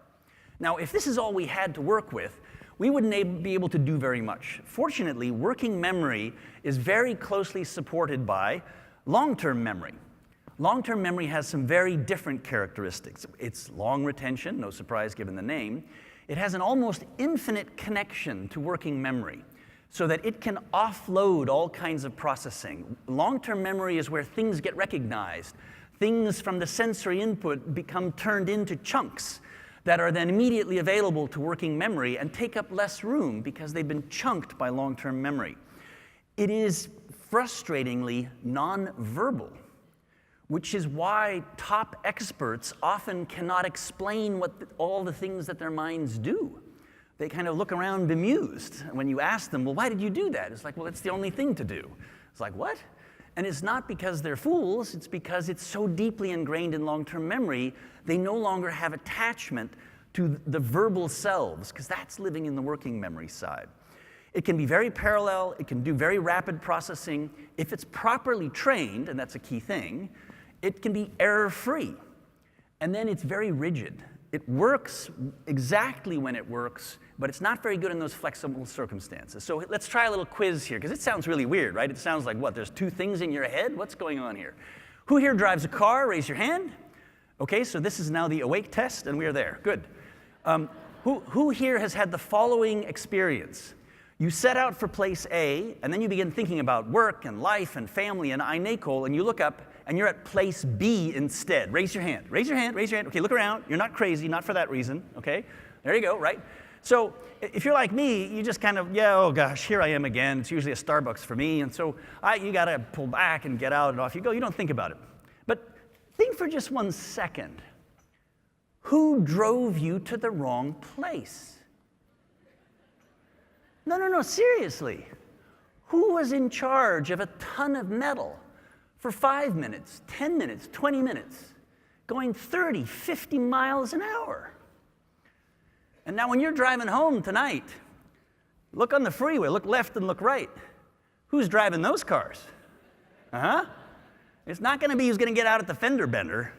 Now, if this is all we had to work with, we wouldn't be able to do very much. Fortunately, working memory is very closely supported by long-term memory. Long-term memory has some very different characteristics. It's long retention, no surprise given the name. It has an almost infinite connection to working memory so that it can offload all kinds of processing. Long-term memory is where things get recognized. Things from the sensory input become turned into chunks that are then immediately available to working memory and take up less room because they've been chunked by long-term memory. It is frustratingly non-verbal, which is why top experts often cannot explain all the things that their minds do. They kind of look around bemused when you ask them, well, why did you do that? It's like, well, it's the only thing to do. It's like, what? And it's not because they're fools, it's because it's so deeply ingrained in long-term memory, they no longer have attachment to the verbal selves, because that's living in the working memory side. It can be very parallel, it can do very rapid processing. If it's properly trained, and that's a key thing, it can be error-free. And then it's very rigid. It works exactly when it works, but it's not very good in those flexible circumstances. So let's try a little quiz here, because it sounds really weird, right? It sounds like, what, there's two things in your head? What's going on here? Who here drives a car? Raise your hand. Okay, so this is now the awake test, and we are there. Good. Who here has had the following experience? You set out for place A, and then you begin thinking about work and life and family and iNACOL, and you look up, and you're at place B instead. Raise your hand. Raise your hand. Raise your hand. Okay, look around. You're not crazy, not for that reason. Okay, there you go, right? So if you're like me, you just kind of, yeah, oh gosh, here I am again. It's usually a Starbucks for me, and so you got to pull back and get out, and off you go. You don't think about it. But think for just 1 second. Who drove you to the wrong place? No, seriously. Who was in charge of a ton of metal for 5 minutes, 10 minutes, 20 minutes, going 30, 50 miles an hour? And now when you're driving home tonight, look on the freeway, look left and look right. Who's driving those cars? It's not going to be who's going to get out at the fender bender,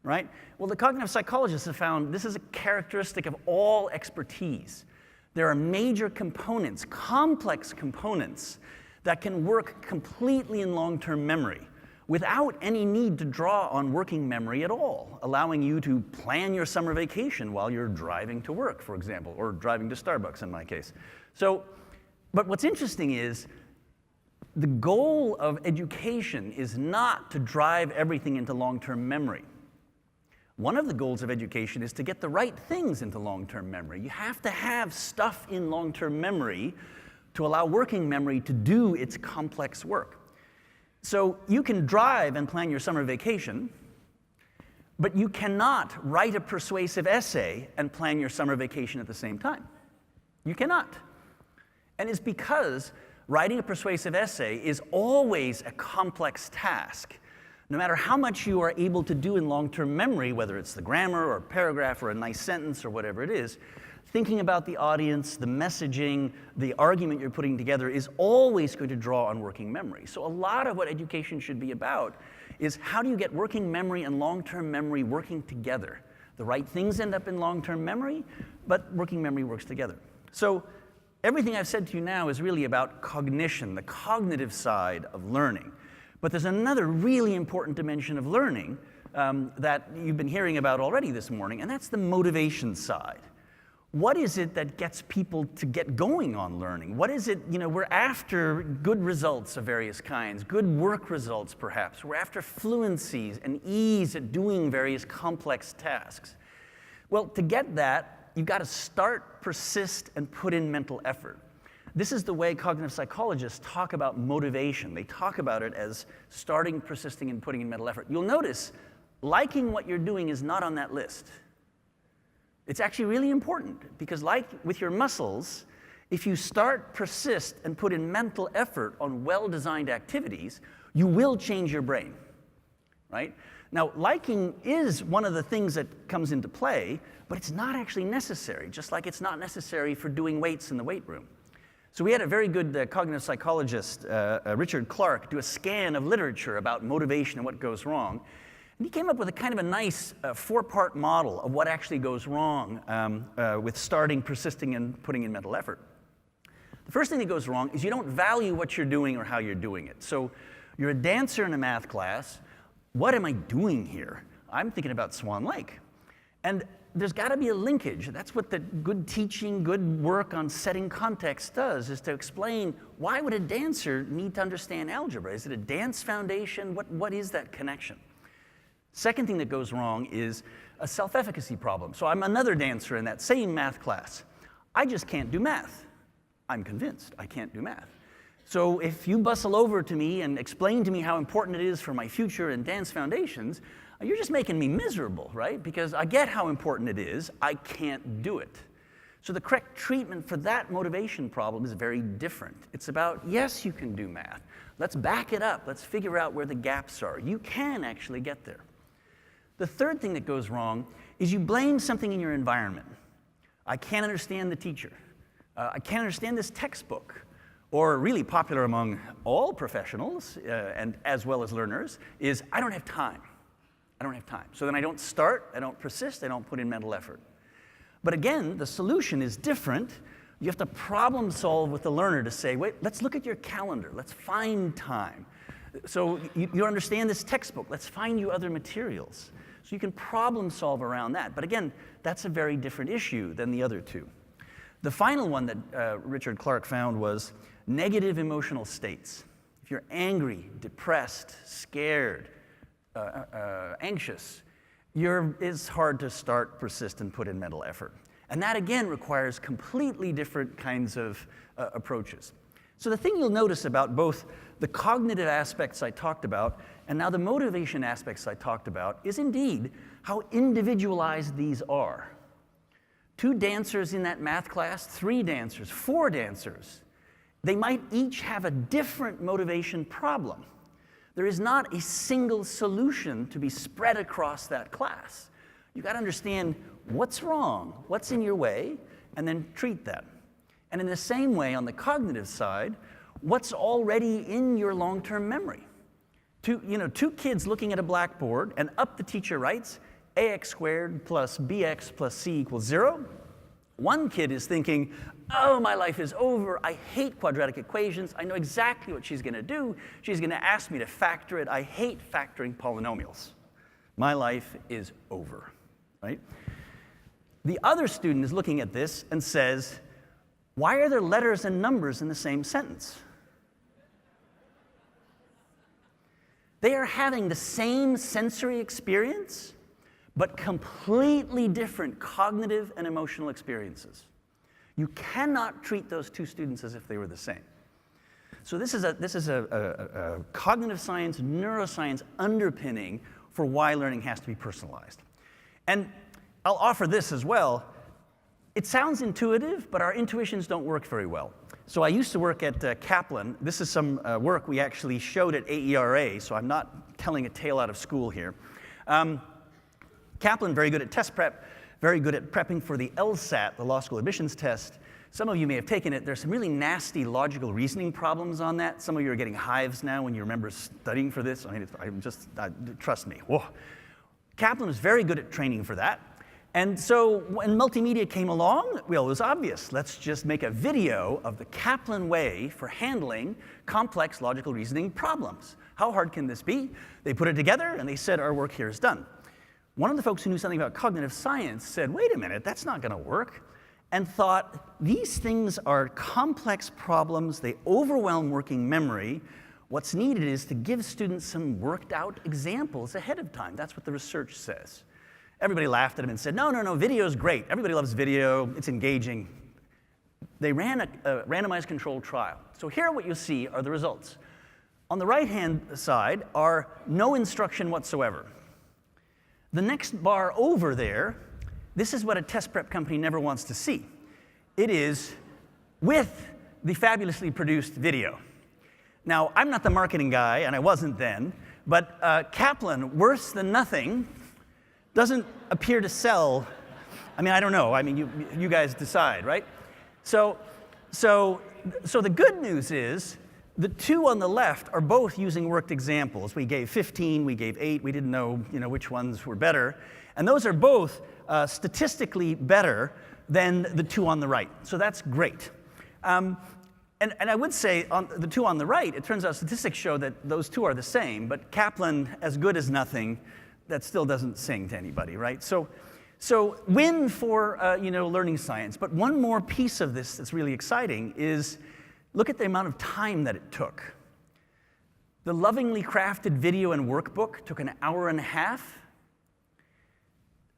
right? Well, the cognitive psychologists have found this is a characteristic of all expertise. There are major components, complex components, that can work completely in long-term memory without any need to draw on working memory at all, allowing you to plan your summer vacation while you're driving to work, for example, or driving to Starbucks in my case. So, but what's interesting is the goal of education is not to drive everything into long-term memory. One of the goals of education is to get the right things into long-term memory. You have to have stuff in long-term memory to allow working memory to do its complex work. So you can drive and plan your summer vacation, but you cannot write a persuasive essay and plan your summer vacation at the same time. You cannot. And it's because writing a persuasive essay is always a complex task. No matter how much you are able to do in long-term memory, whether it's the grammar or a paragraph or a nice sentence or whatever it is, thinking about the audience, the messaging, the argument you're putting together is always going to draw on working memory. So a lot of what education should be about is how do you get working memory and long-term memory working together? The right things end up in long-term memory, but working memory works together. So everything I've said to you now is really about cognition, the cognitive side of learning. But there's another really important dimension of learning that you've been hearing about already this morning, and that's the motivation side. What is it that gets people to get going on learning? What is it, we're after good results of various kinds, good work results perhaps. We're after fluencies and ease at doing various complex tasks. Well, to get that, you've got to start, persist, and put in mental effort. This is the way cognitive psychologists talk about motivation. They talk about it as starting, persisting, and putting in mental effort. You'll notice liking what you're doing is not on that list. It's actually really important because like with your muscles, if you start, persist, and put in mental effort on well-designed activities, you will change your brain, right? Now, liking is one of the things that comes into play, but it's not actually necessary, just like it's not necessary for doing weights in the weight room. So we had a very good cognitive psychologist, Richard Clark, do a scan of literature about motivation and what goes wrong. And he came up with a kind of a nice 4-part model of what actually goes wrong with starting, persisting, and putting in mental effort. The first thing that goes wrong is you don't value what you're doing or how you're doing it. So you're a dancer in a math class. What am I doing here? I'm thinking about Swan Lake. And there's got to be a linkage. That's what the good teaching, good work on setting context does, is to explain why would a dancer need to understand algebra? Is it a dance foundation? What is that connection? Second thing that goes wrong is a self-efficacy problem. So I'm another dancer in that same math class. I just can't do math. I'm convinced I can't do math. So if you bustle over to me and explain to me how important it is for my future in dance foundations, you're just making me miserable, right? Because I get how important it is, I can't do it. So the correct treatment for that motivation problem is very different. It's about, yes, you can do math. Let's back it up. Let's figure out where the gaps are. You can actually get there. The third thing that goes wrong is you blame something in your environment. I can't understand the teacher. I can't understand this textbook. Or really popular among all professionals, and as well as learners, is I don't have time. I don't have time. So then I don't start, I don't persist, I don't put in mental effort. But again, the solution is different. You have to problem solve with the learner to say, wait, let's look at your calendar. Let's find time. So you understand this textbook. Let's find you other materials. So you can problem solve around that. But again, that's a very different issue than the other two. The final one that Richard Clark found was negative emotional states. If you're angry, depressed, scared, anxious, it's hard to start, persist, and put in mental effort. And that, again, requires completely different kinds of approaches. So the thing you'll notice about both the cognitive aspects I talked about and now the motivation aspects I talked about is indeed how individualized these are. 2 dancers in that math class, 3 dancers, 4 dancers, they might each have a different motivation problem. There is not a single solution to be spread across that class. You've got to understand what's wrong, what's in your way, and then treat that. And in the same way, on the cognitive side, what's already in your long-term memory? 2 kids looking at a blackboard, and up the teacher writes, ax squared plus bx plus c equals 0. One kid is thinking, oh, my life is over. I hate quadratic equations. I know exactly what she's going to do. She's going to ask me to factor it. I hate factoring polynomials. My life is over, right? The other student is looking at this and says, why are there letters and numbers in the same sentence? They are having the same sensory experience, but completely different cognitive and emotional experiences. You cannot treat those 2 students as if they were the same. So this is a cognitive science, neuroscience underpinning for why learning has to be personalized. And I'll offer this as well. It sounds intuitive, but our intuitions don't work very well. So I used to work at Kaplan. This is some work we actually showed at AERA, so I'm not telling a tale out of school here. Kaplan, very good at test prep, very good at prepping for the LSAT, the law school admissions test. Some of you may have taken it. There's some really nasty logical reasoning problems on that. Some of you are getting hives now when you remember studying for this. I mean, trust me. Whoa. Kaplan was very good at training for that. And so when multimedia came along, well, it was obvious. Let's just make a video of the Kaplan way for handling complex logical reasoning problems. How hard can this be? They put it together, and they said, our work here is done. One of the folks who knew something about cognitive science said, wait a minute, that's not going to work, and thought, these things are complex problems. They overwhelm working memory. What's needed is to give students some worked out examples ahead of time. That's what the research says. Everybody laughed at him and said, no, video's great. Everybody loves video. It's engaging. They ran a randomized controlled trial. So here what you see are the results. On the right-hand side are no instruction whatsoever. The next bar over there, this is what a test prep company never wants to see. It is with the fabulously produced video. Now, I'm not the marketing guy, and I wasn't then, but Kaplan, worse than nothing, doesn't appear to sell. I mean, I don't know. I mean, you guys decide, right? So the good news is the 2 on the left are both using worked examples. We gave 15, we gave 8. We didn't know, which ones were better. And those are both statistically better than the 2 on the right. So that's great. And I would say on the 2 on the right, it turns out statistics show that those 2 are the same, but Kaplan, as good as nothing, that still doesn't sing to anybody, right? So win for learning science. But one more piece of this that's really exciting is look at the amount of time that it took. The lovingly crafted video and workbook took an hour and a half.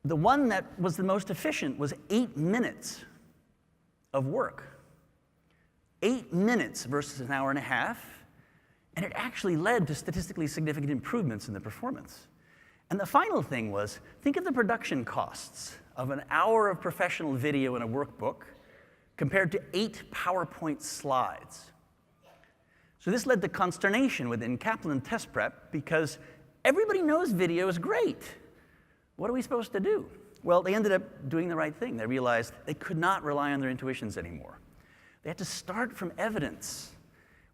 The one that was the most efficient was 8 minutes of work. 8 minutes versus an hour and a half. And it actually led to statistically significant improvements in the performance. And the final thing was, think of the production costs of an hour of professional video in a workbook compared to 8 PowerPoint slides. So this led to consternation within Kaplan test prep because everybody knows video is great. What are we supposed to do? Well, they ended up doing the right thing. They realized they could not rely on their intuitions anymore. They had to start from evidence,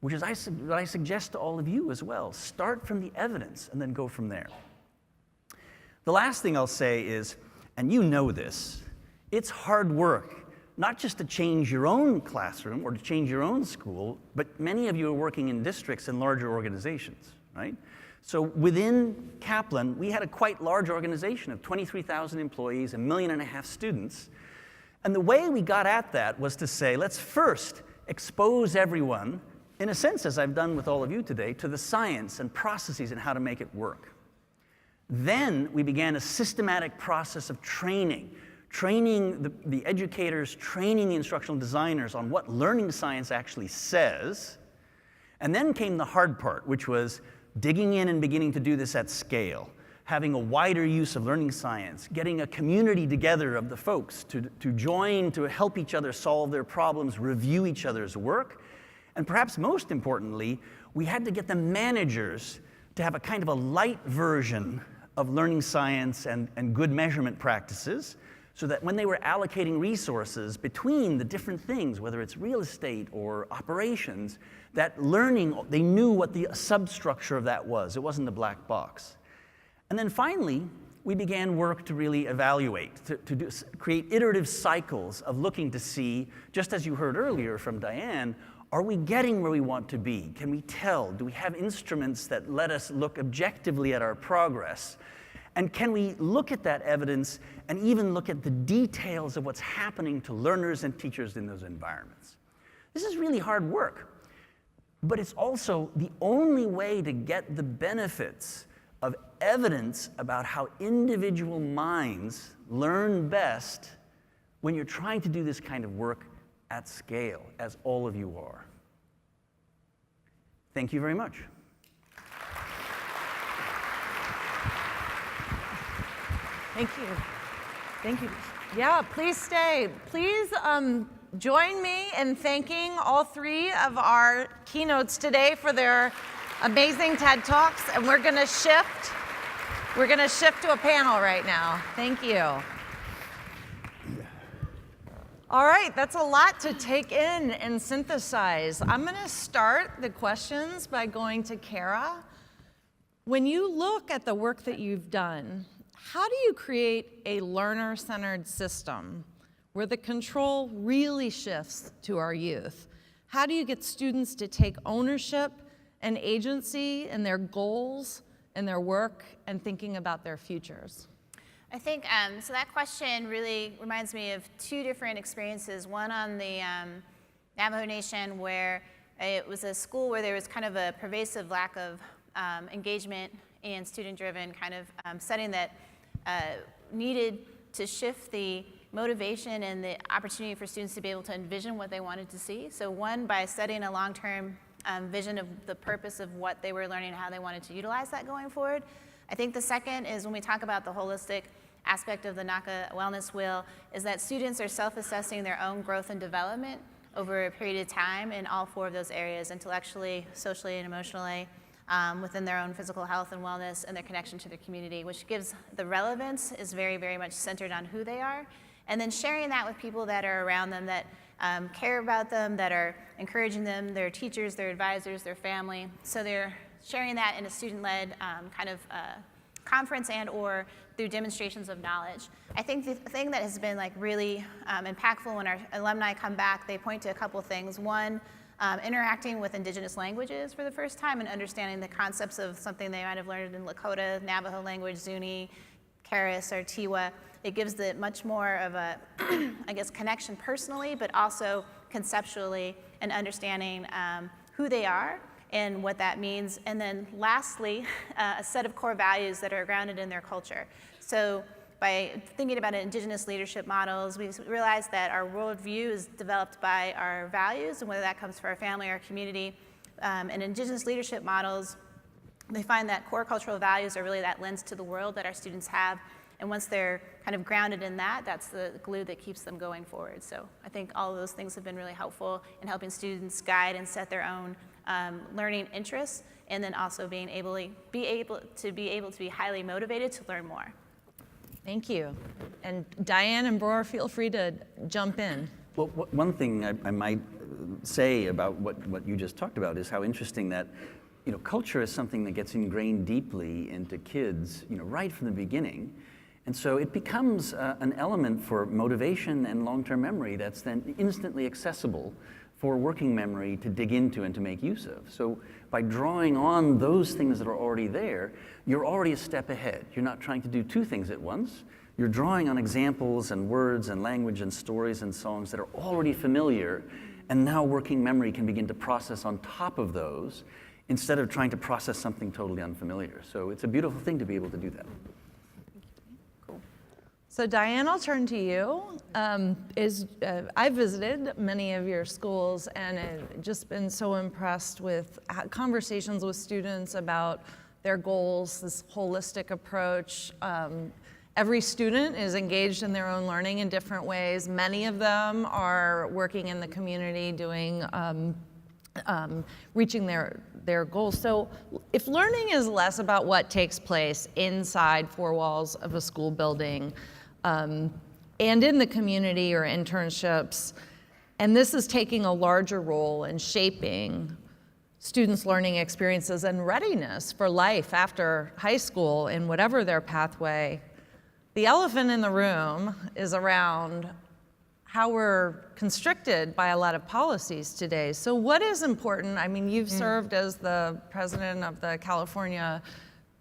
which is what I suggest to all of you as well. Start from the evidence and then go from there. The last thing I'll say is, and you know this, it's hard work, not just to change your own classroom or to change your own school, but many of you are working in districts and larger organizations, right? So within Kaplan, we had a quite large organization of 23,000 employees, 1.5 million students. And the way we got at that was to say, let's first expose everyone, in a sense, as I've done with all of you today, to the science and processes and how to make it work. Then we began a systematic process of training the educators, training the instructional designers on what learning science actually says. And then came the hard part, which was digging in and beginning to do this at scale, having a wider use of learning science, getting a community together of the folks to join, to help each other solve their problems, review each other's work. And perhaps most importantly, we had to get the managers to have a kind of a light version of learning science and good measurement practices, so that when they were allocating resources between the different things, whether it's real estate or operations, that learning, they knew what the substructure of that was. It wasn't a black box. And then finally, we began work to really evaluate, to create iterative cycles of looking to see, just as you heard earlier from Diane, are we getting where we want to be? Can we tell? Do we have instruments that let us look objectively at our progress? And can we look at that evidence and even look at the details of what's happening to learners and teachers in those environments? This is really hard work, but it's also the only way to get the benefits of evidence about how individual minds learn best when you're trying to do this kind of work at scale, as all of you are. Thank you very much. Thank you. Thank you. Yeah, please stay. Please join me in thanking all three of our keynotes today for their amazing TED Talks. And we're going to shift. We're going to shift to a panel right now. Thank you. All right, that's a lot to take in and synthesize. I'm going to start the questions by going to Kara. When you look at the work that you've done, how do you create a learner-centered system where the control really shifts to our youth? How do you get students to take ownership and agency in their goals and their work and thinking about their futures? I think, so that question really reminds me of two different experiences. One on the Navajo Nation, where it was a school where there was kind of a pervasive lack of engagement and student-driven kind of setting that needed to shift the motivation and the opportunity for students to be able to envision what they wanted to see. So one, by setting a long-term vision of the purpose of what they were learning and how they wanted to utilize that going forward. I think the second is when we talk about the holistic aspect of the NACA Wellness Wheel, is that students are self-assessing their own growth and development over a period of time in all four of those areas, intellectually, socially, and emotionally, within their own physical health and wellness and their connection to their community, which gives the relevance is very, very much centered on who they are. And then sharing that with people that are around them, that care about them, that are encouraging them, their teachers, their advisors, their family. So they're sharing that in a student-led kind of conference and or through demonstrations of knowledge. I think the thing that has been like really impactful when our alumni come back, they point to a couple things. One, interacting with indigenous languages for the first time and understanding the concepts of something they might have learned in Lakota, Navajo language, Zuni, Karis, or Tiwa. It gives it much more of a, I guess, connection personally, but also conceptually and understanding who they are and what that means. And then lastly, a set of core values that are grounded in their culture. So by thinking about indigenous leadership models, we realized that our worldview is developed by our values, and whether that comes from our family or our community. And indigenous leadership models, they find that core cultural values are really that lens to the world that our students have. And once they're kind of grounded in that, that's the glue that keeps them going forward. So I think all of those things have been really helpful in helping students guide and set their own learning interests, and then also being able to be highly motivated to learn more. Thank you. And Diane and Bror, feel free to jump in. Well, one thing I might say about what you just talked about is how interesting that culture is something that gets ingrained deeply into kids, right from the beginning. And so it becomes an element for motivation and long-term memory that's then instantly accessible for working memory to dig into and to make use of. So by drawing on those things that are already there, you're already a step ahead. You're not trying to do two things at once. You're drawing on examples and words and language and stories and songs that are already familiar, and now working memory can begin to process on top of those instead of trying to process something totally unfamiliar. So it's a beautiful thing to be able to do that. So Diane, I'll turn to you. I've visited many of your schools and have just been so impressed with conversations with students about their goals, this holistic approach. Every student is engaged in their own learning in different ways. Many of them are working in the community, doing, reaching their goals. So if learning is less about what takes place inside four walls of a school building, and in the community or internships, and this is taking a larger role in shaping students' learning experiences and readiness for life after high school in whatever their pathway, the elephant in the room is around how we're constricted by a lot of policies today. So what is important? I mean, you've served as the president of the California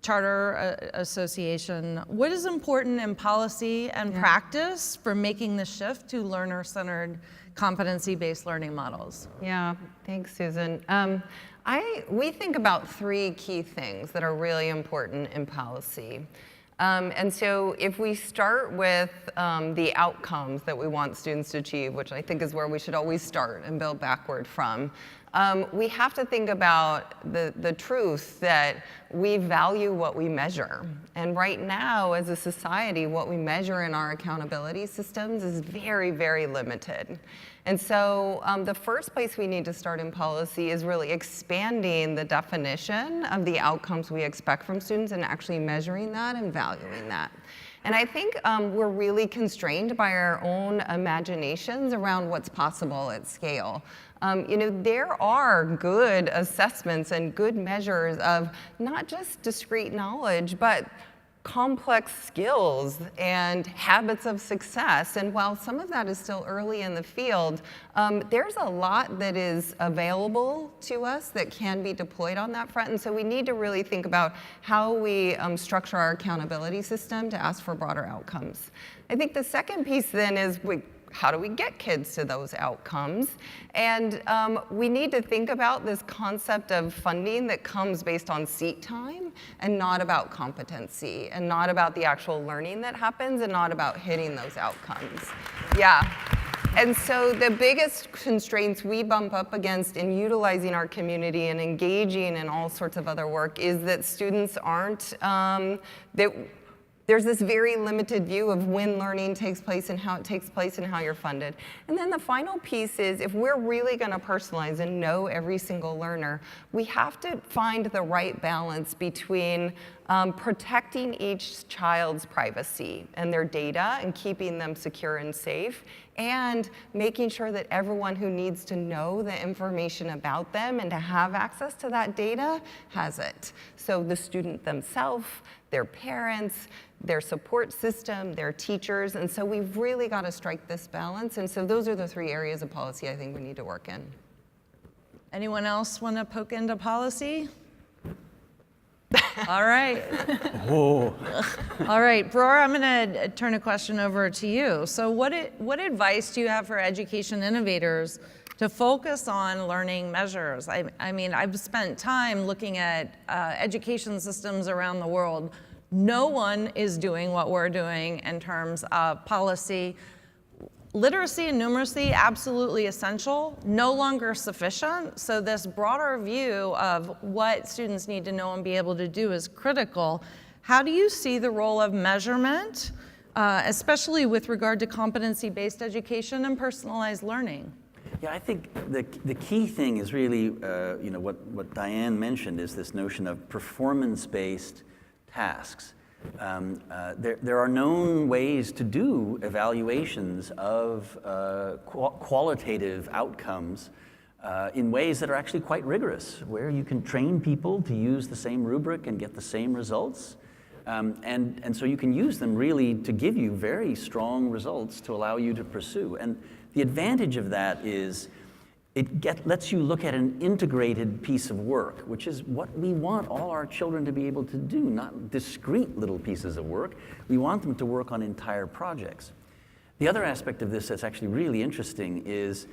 Charter Association. What is important in policy and practice for making the shift to learner-centered, competency-based learning models? Yeah, thanks, Susan. We think about three key things that are really important in policy. And so if we start with the outcomes that we want students to achieve, which I think is where we should always start and build backward from, we have to think about the truth that we value what we measure. And right now, as a society, what we measure in our accountability systems is very, very limited. And so the first place we need to start in policy is really expanding the definition of the outcomes we expect from students and actually measuring that and valuing that. And I think we're really constrained by our own imaginations around what's possible at scale. There are good assessments and good measures of not just discrete knowledge, but complex skills and habits of success. And while some of that is still early in the field, there's a lot that is available to us that can be deployed on that front. And so we need to really think about how we structure our accountability system to ask for broader outcomes. I think the second piece then is how do we get kids to those outcomes? And we need to think about this concept of funding that comes based on seat time and not about competency and not about the actual learning that happens and not about hitting those outcomes. Yeah. And so the biggest constraints we bump up against in utilizing our community and engaging in all sorts of other work is that students aren't, there's this very limited view of when learning takes place and how it takes place and how you're funded. And then the final piece is if we're really going to personalize and know every single learner, we have to find the right balance between protecting each child's privacy and their data and keeping them secure and safe, and making sure that everyone who needs to know the information about them and to have access to that data has it. So the student themselves, their parents, their support system, their teachers, and so we've really got to strike this balance. And so those are the three areas of policy I think we need to work in. Anyone else want to poke into policy? All right. Whoa. All right, Bror, I'm going to turn a question over to you. So what advice do you have for education innovators to focus on learning measures? I mean, I've spent time looking at education systems around the world. No one is doing what we're doing in terms of policy. Literacy and numeracy, absolutely essential, no longer sufficient. So this broader view of what students need to know and be able to do is critical. How do you see the role of measurement, especially with regard to competency-based education and personalized learning? Yeah, I think the key thing is really, what Diane mentioned is this notion of performance-based tasks. There are known ways to do evaluations of qualitative outcomes in ways that are actually quite rigorous, where you can train people to use the same rubric and get the same results. And so you can use them really to give you very strong results to allow you to pursue. And the advantage of that is it lets you look at an integrated piece of work, which is what we want all our children to be able to do, not discrete little pieces of work. We want them to work on entire projects. The other aspect of this that's actually really interesting is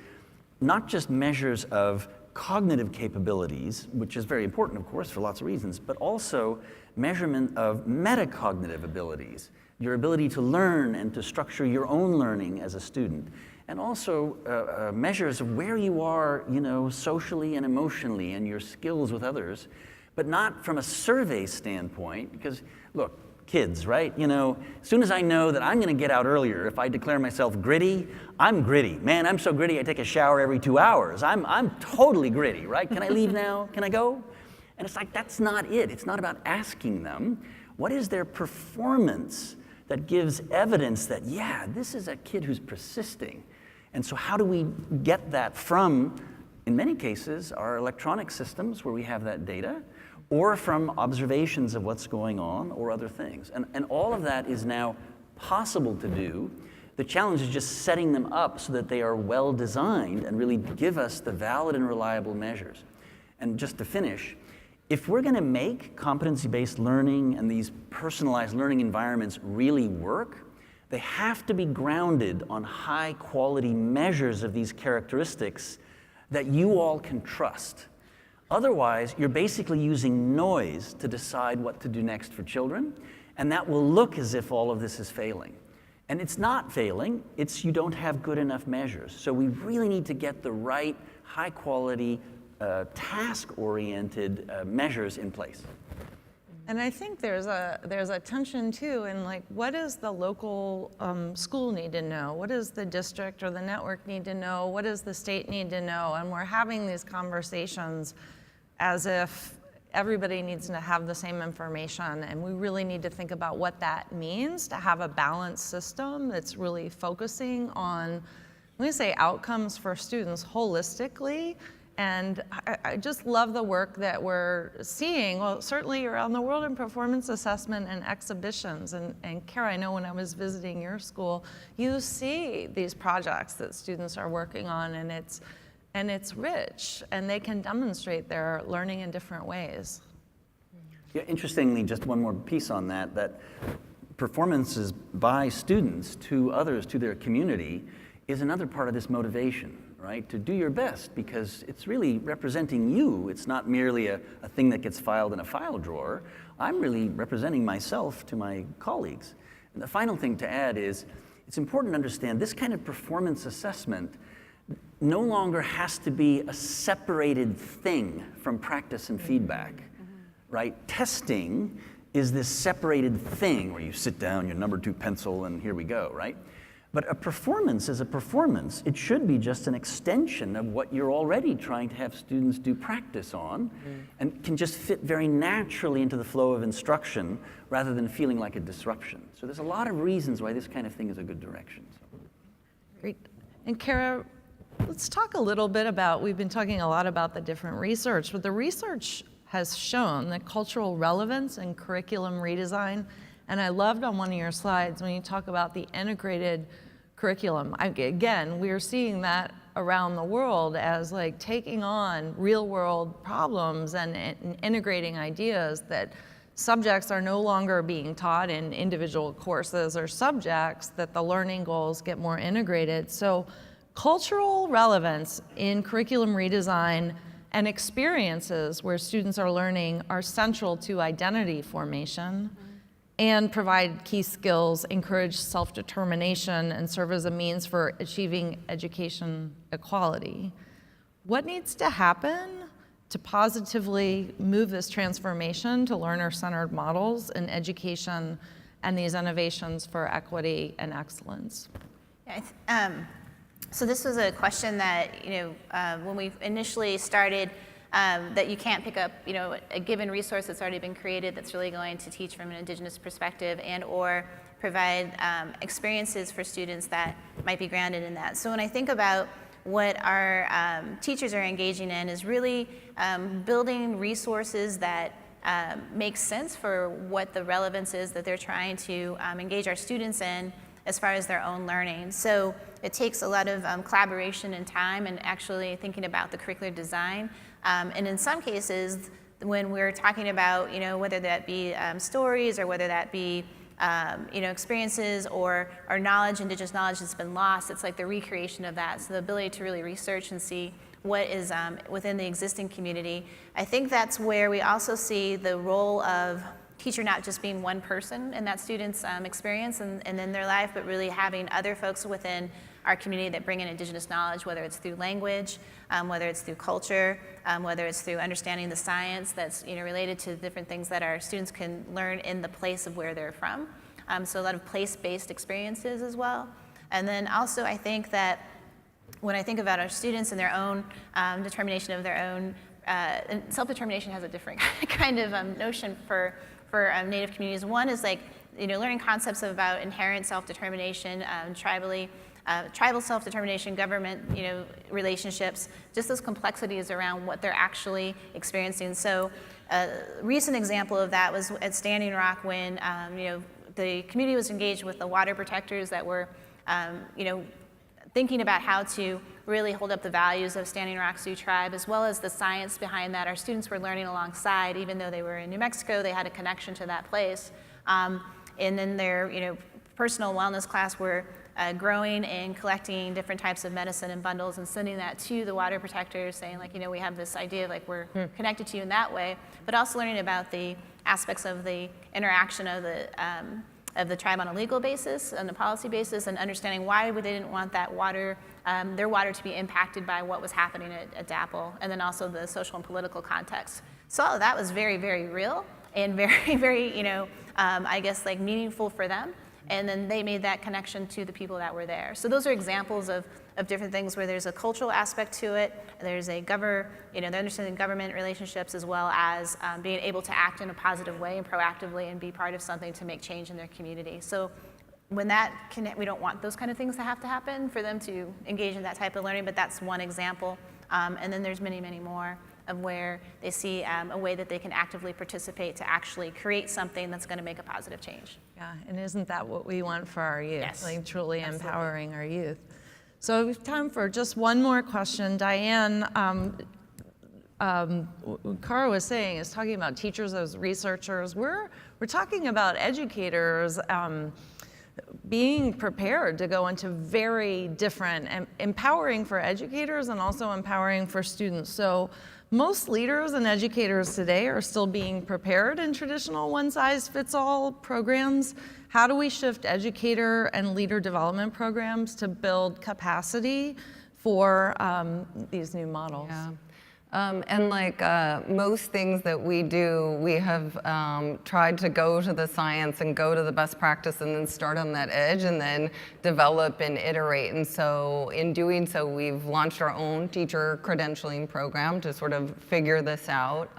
not just measures of cognitive capabilities, which is very important, of course, for lots of reasons, but also measurement of metacognitive abilities, your ability to learn and to structure your own learning as a student, and also measures of where you are, socially and emotionally, and your skills with others, but not from a survey standpoint, because look, kids, right? As soon as I know that I'm going to get out earlier, if I declare myself gritty, I'm gritty. Man, I'm so gritty I take a shower every 2 hours. I'm totally gritty, right? Can I leave now? Can I go? And it's like, that's not it. It's not about asking them. What is their performance that gives evidence that, yeah, this is a kid who's persisting? And so how do we get that from, in many cases, our electronic systems where we have that data, or from observations of what's going on, or other things. And all of that is now possible to do. The challenge is just setting them up so that they are well designed and really give us the valid and reliable measures. And just to finish, if we're going to make competency-based learning and these personalized learning environments really work, they have to be grounded on high-quality measures of these characteristics that you all can trust. Otherwise, you're basically using noise to decide what to do next for children, and that will look as if all of this is failing. And it's not failing, it's you don't have good enough measures. So we really need to get the right, high-quality, task-oriented measures in place. And I think there's a tension too in like, what does the local school need to know? What does the district or the network need to know? What does the state need to know? And we're having these conversations as if everybody needs to have the same information, and we really need to think about what that means to have a balanced system that's really focusing on, we say, outcomes for students holistically. And I just love the work that we're seeing, well, certainly around the world in performance assessment and exhibitions. And Kara, I know when I was visiting your school, you see these projects that students are working on, and it's rich, and they can demonstrate their learning in different ways. Yeah, interestingly, just one more piece on that performances by students to others, to their community, is another part of this motivation. Right, to do your best, because it's really representing you. It's not merely a thing that gets filed in a file drawer. I'm really representing myself to my colleagues. And the final thing to add is, it's important to understand this kind of performance assessment no longer has to be a separated thing from practice and feedback, right? Testing is this separated thing where you sit down, your number 2 pencil, and here we go, right? But a performance is a performance. It should be just an extension of what you're already trying to have students do practice on, and can just fit very naturally into the flow of instruction rather than feeling like a disruption. So there's a lot of reasons why this kind of thing is a good direction. Great. And Kara, let's talk a little bit about, we've been talking a lot about the different research, but the research has shown that cultural relevance and curriculum redesign, and I loved on one of your slides when you talk about the integrated curriculum. Again, we're seeing that around the world as like taking on real world problems and integrating ideas, that subjects are no longer being taught in individual courses or subjects, that the learning goals get more integrated. So cultural relevance in curriculum redesign and experiences where students are learning are central to identity formation and provide key skills, encourage self-determination, and serve as a means for achieving education equality. What needs to happen to positively move this transformation to learner-centered models in education and these innovations for equity and excellence? Yeah, so this was a question that, when we initially started, that you can't pick up, a given resource that's already been created that's really going to teach from an Indigenous perspective and or provide experiences for students that might be grounded in that. So when I think about what our teachers are engaging in is really building resources that make sense for what the relevance is that they're trying to engage our students in as far as their own learning. So it takes a lot of collaboration and time and actually thinking about the curricular design. And in some cases, when we're talking about, whether that be stories or whether that be, experiences or knowledge, indigenous knowledge that's been lost, it's like the recreation of that. So the ability to really research and see what is within the existing community. I think that's where we also see the role of teacher not just being one person in that student's experience and in their life, but really having other folks within our community that bring in indigenous knowledge, whether it's through language, whether it's through culture, whether it's through understanding the science that's related to different things that our students can learn in the place of where they're from. So a lot of place-based experiences as well. And then also I think that when I think about our students and their own determination of their own, and self-determination has a different kind of notion for Native communities. One is like, learning concepts about inherent self-determination, tribal self-determination, government, relationships, just those complexities around what they're actually experiencing. So a recent example of that was at Standing Rock when, the community was engaged with the water protectors that were, thinking about how to really hold up the values of Standing Rock Sioux Tribe, as well as the science behind that. Our students were learning alongside, even though they were in New Mexico, they had a connection to that place. And then their, personal wellness class were growing and collecting different types of medicine in bundles and sending that to the water protectors, saying like, we have this idea of like we're connected to you in that way, but also learning about the aspects of the interaction of the tribe on a legal basis, on a policy basis, and understanding why they didn't want that water, their water to be impacted by what was happening at DAPL, and then also the social and political context. So all of that was very, very real and very, very, I guess like meaningful for them. And then they made that connection to the people that were there. So those are examples of different things where there's a cultural aspect to it. There's a they're understanding government relationships as well as being able to act in a positive way and proactively and be part of something to make change in their community. So when we don't want those kind of things to happen for them to engage in that type of learning, but that's one example. And then there's many, many more of where they see a way that they can actively participate to actually create something that's going to make a positive change. Yeah, and isn't that what we want for our youth? Yes, like truly absolutely. Empowering our youth. So we have time for just one more question. Diane, Cara was saying, is talking about teachers as researchers. We're talking about educators being prepared to go into very different, empowering for educators and also empowering for students. So most leaders and educators today are still being prepared in traditional one-size-fits-all programs. How do we shift educator and leader development programs to build capacity for these new models? Yeah. And like most things that we do, we have tried to go to the science and go to the best practice and then start on that edge and then develop and iterate. And so in doing so, we've launched our own teacher credentialing program to sort of figure this out.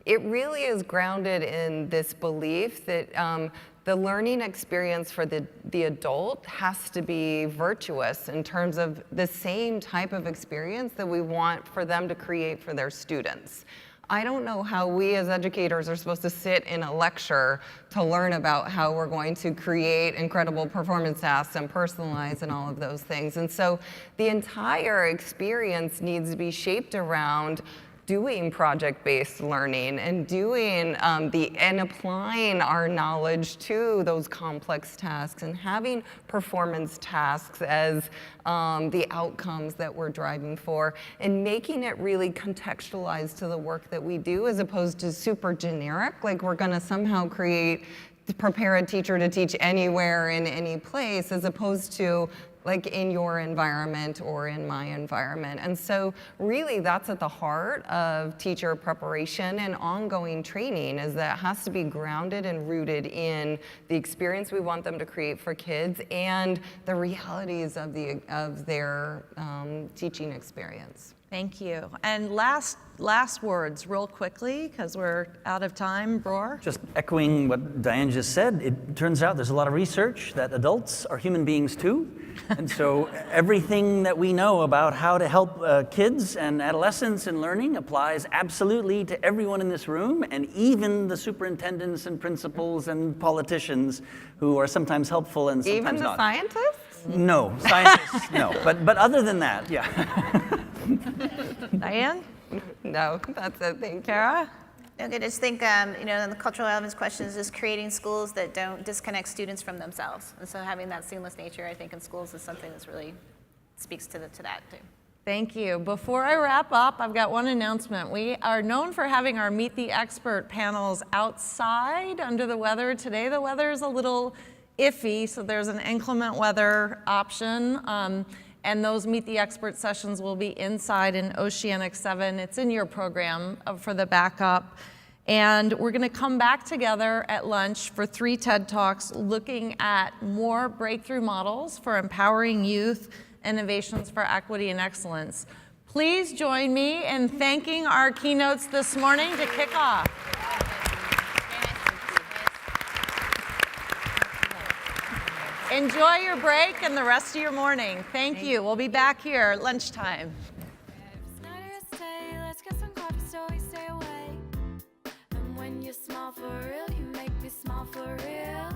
It really is grounded in this belief that the learning experience for the adult has to be virtuous in terms of the same type of experience that we want for them to create for their students. I don't know how we as educators are supposed to sit in a lecture to learn about how we're going to create incredible performance tasks and personalize and all of those things. And so the entire experience needs to be shaped around doing project-based learning and doing and applying our knowledge to those complex tasks and having performance tasks as the outcomes that we're driving for and making it really contextualized to the work that we do as opposed to super generic, like we're gonna somehow prepare a teacher to teach anywhere in any place as opposed to like in your environment or in my environment. And so really that's at the heart of teacher preparation and ongoing training, is that it has to be grounded and rooted in the experience we want them to create for kids and the realities of their teaching experience. Thank you. And last words, real quickly, because we're out of time. Bror? Just echoing what Diane just said, it turns out there's a lot of research that adults are human beings too. And so everything that we know about how to help kids and adolescents in learning applies absolutely to everyone in this room, and even the superintendents and principals and politicians who are sometimes helpful and sometimes Even the not. scientists? No, scientists, no. But other than that, yeah. Diane? No, that's it. Thank you. Kara? I just think, in the cultural relevance question is just creating schools that don't disconnect students from themselves. And so having that seamless nature, I think, in schools is something that's really speaks to that too. Thank you. Before I wrap up, I've got one announcement. We are known for having our Meet the Expert panels outside under the weather. Today the weather is a little iffy, so there's an inclement weather option. And those Meet the Expert sessions will be inside in Oceanic 7. It's in your program for the backup. And we're going to come back together at lunch for 3 TED Talks looking at more breakthrough models for empowering youth, innovations for equity and excellence. Please join me in thanking our keynotes this morning to kick off. Enjoy your break and the rest of your morning. Thank you. We'll be back here at lunchtime. It's not a stay, let's get some coffee so we stay away. And when you smile for real, you make me smile for real.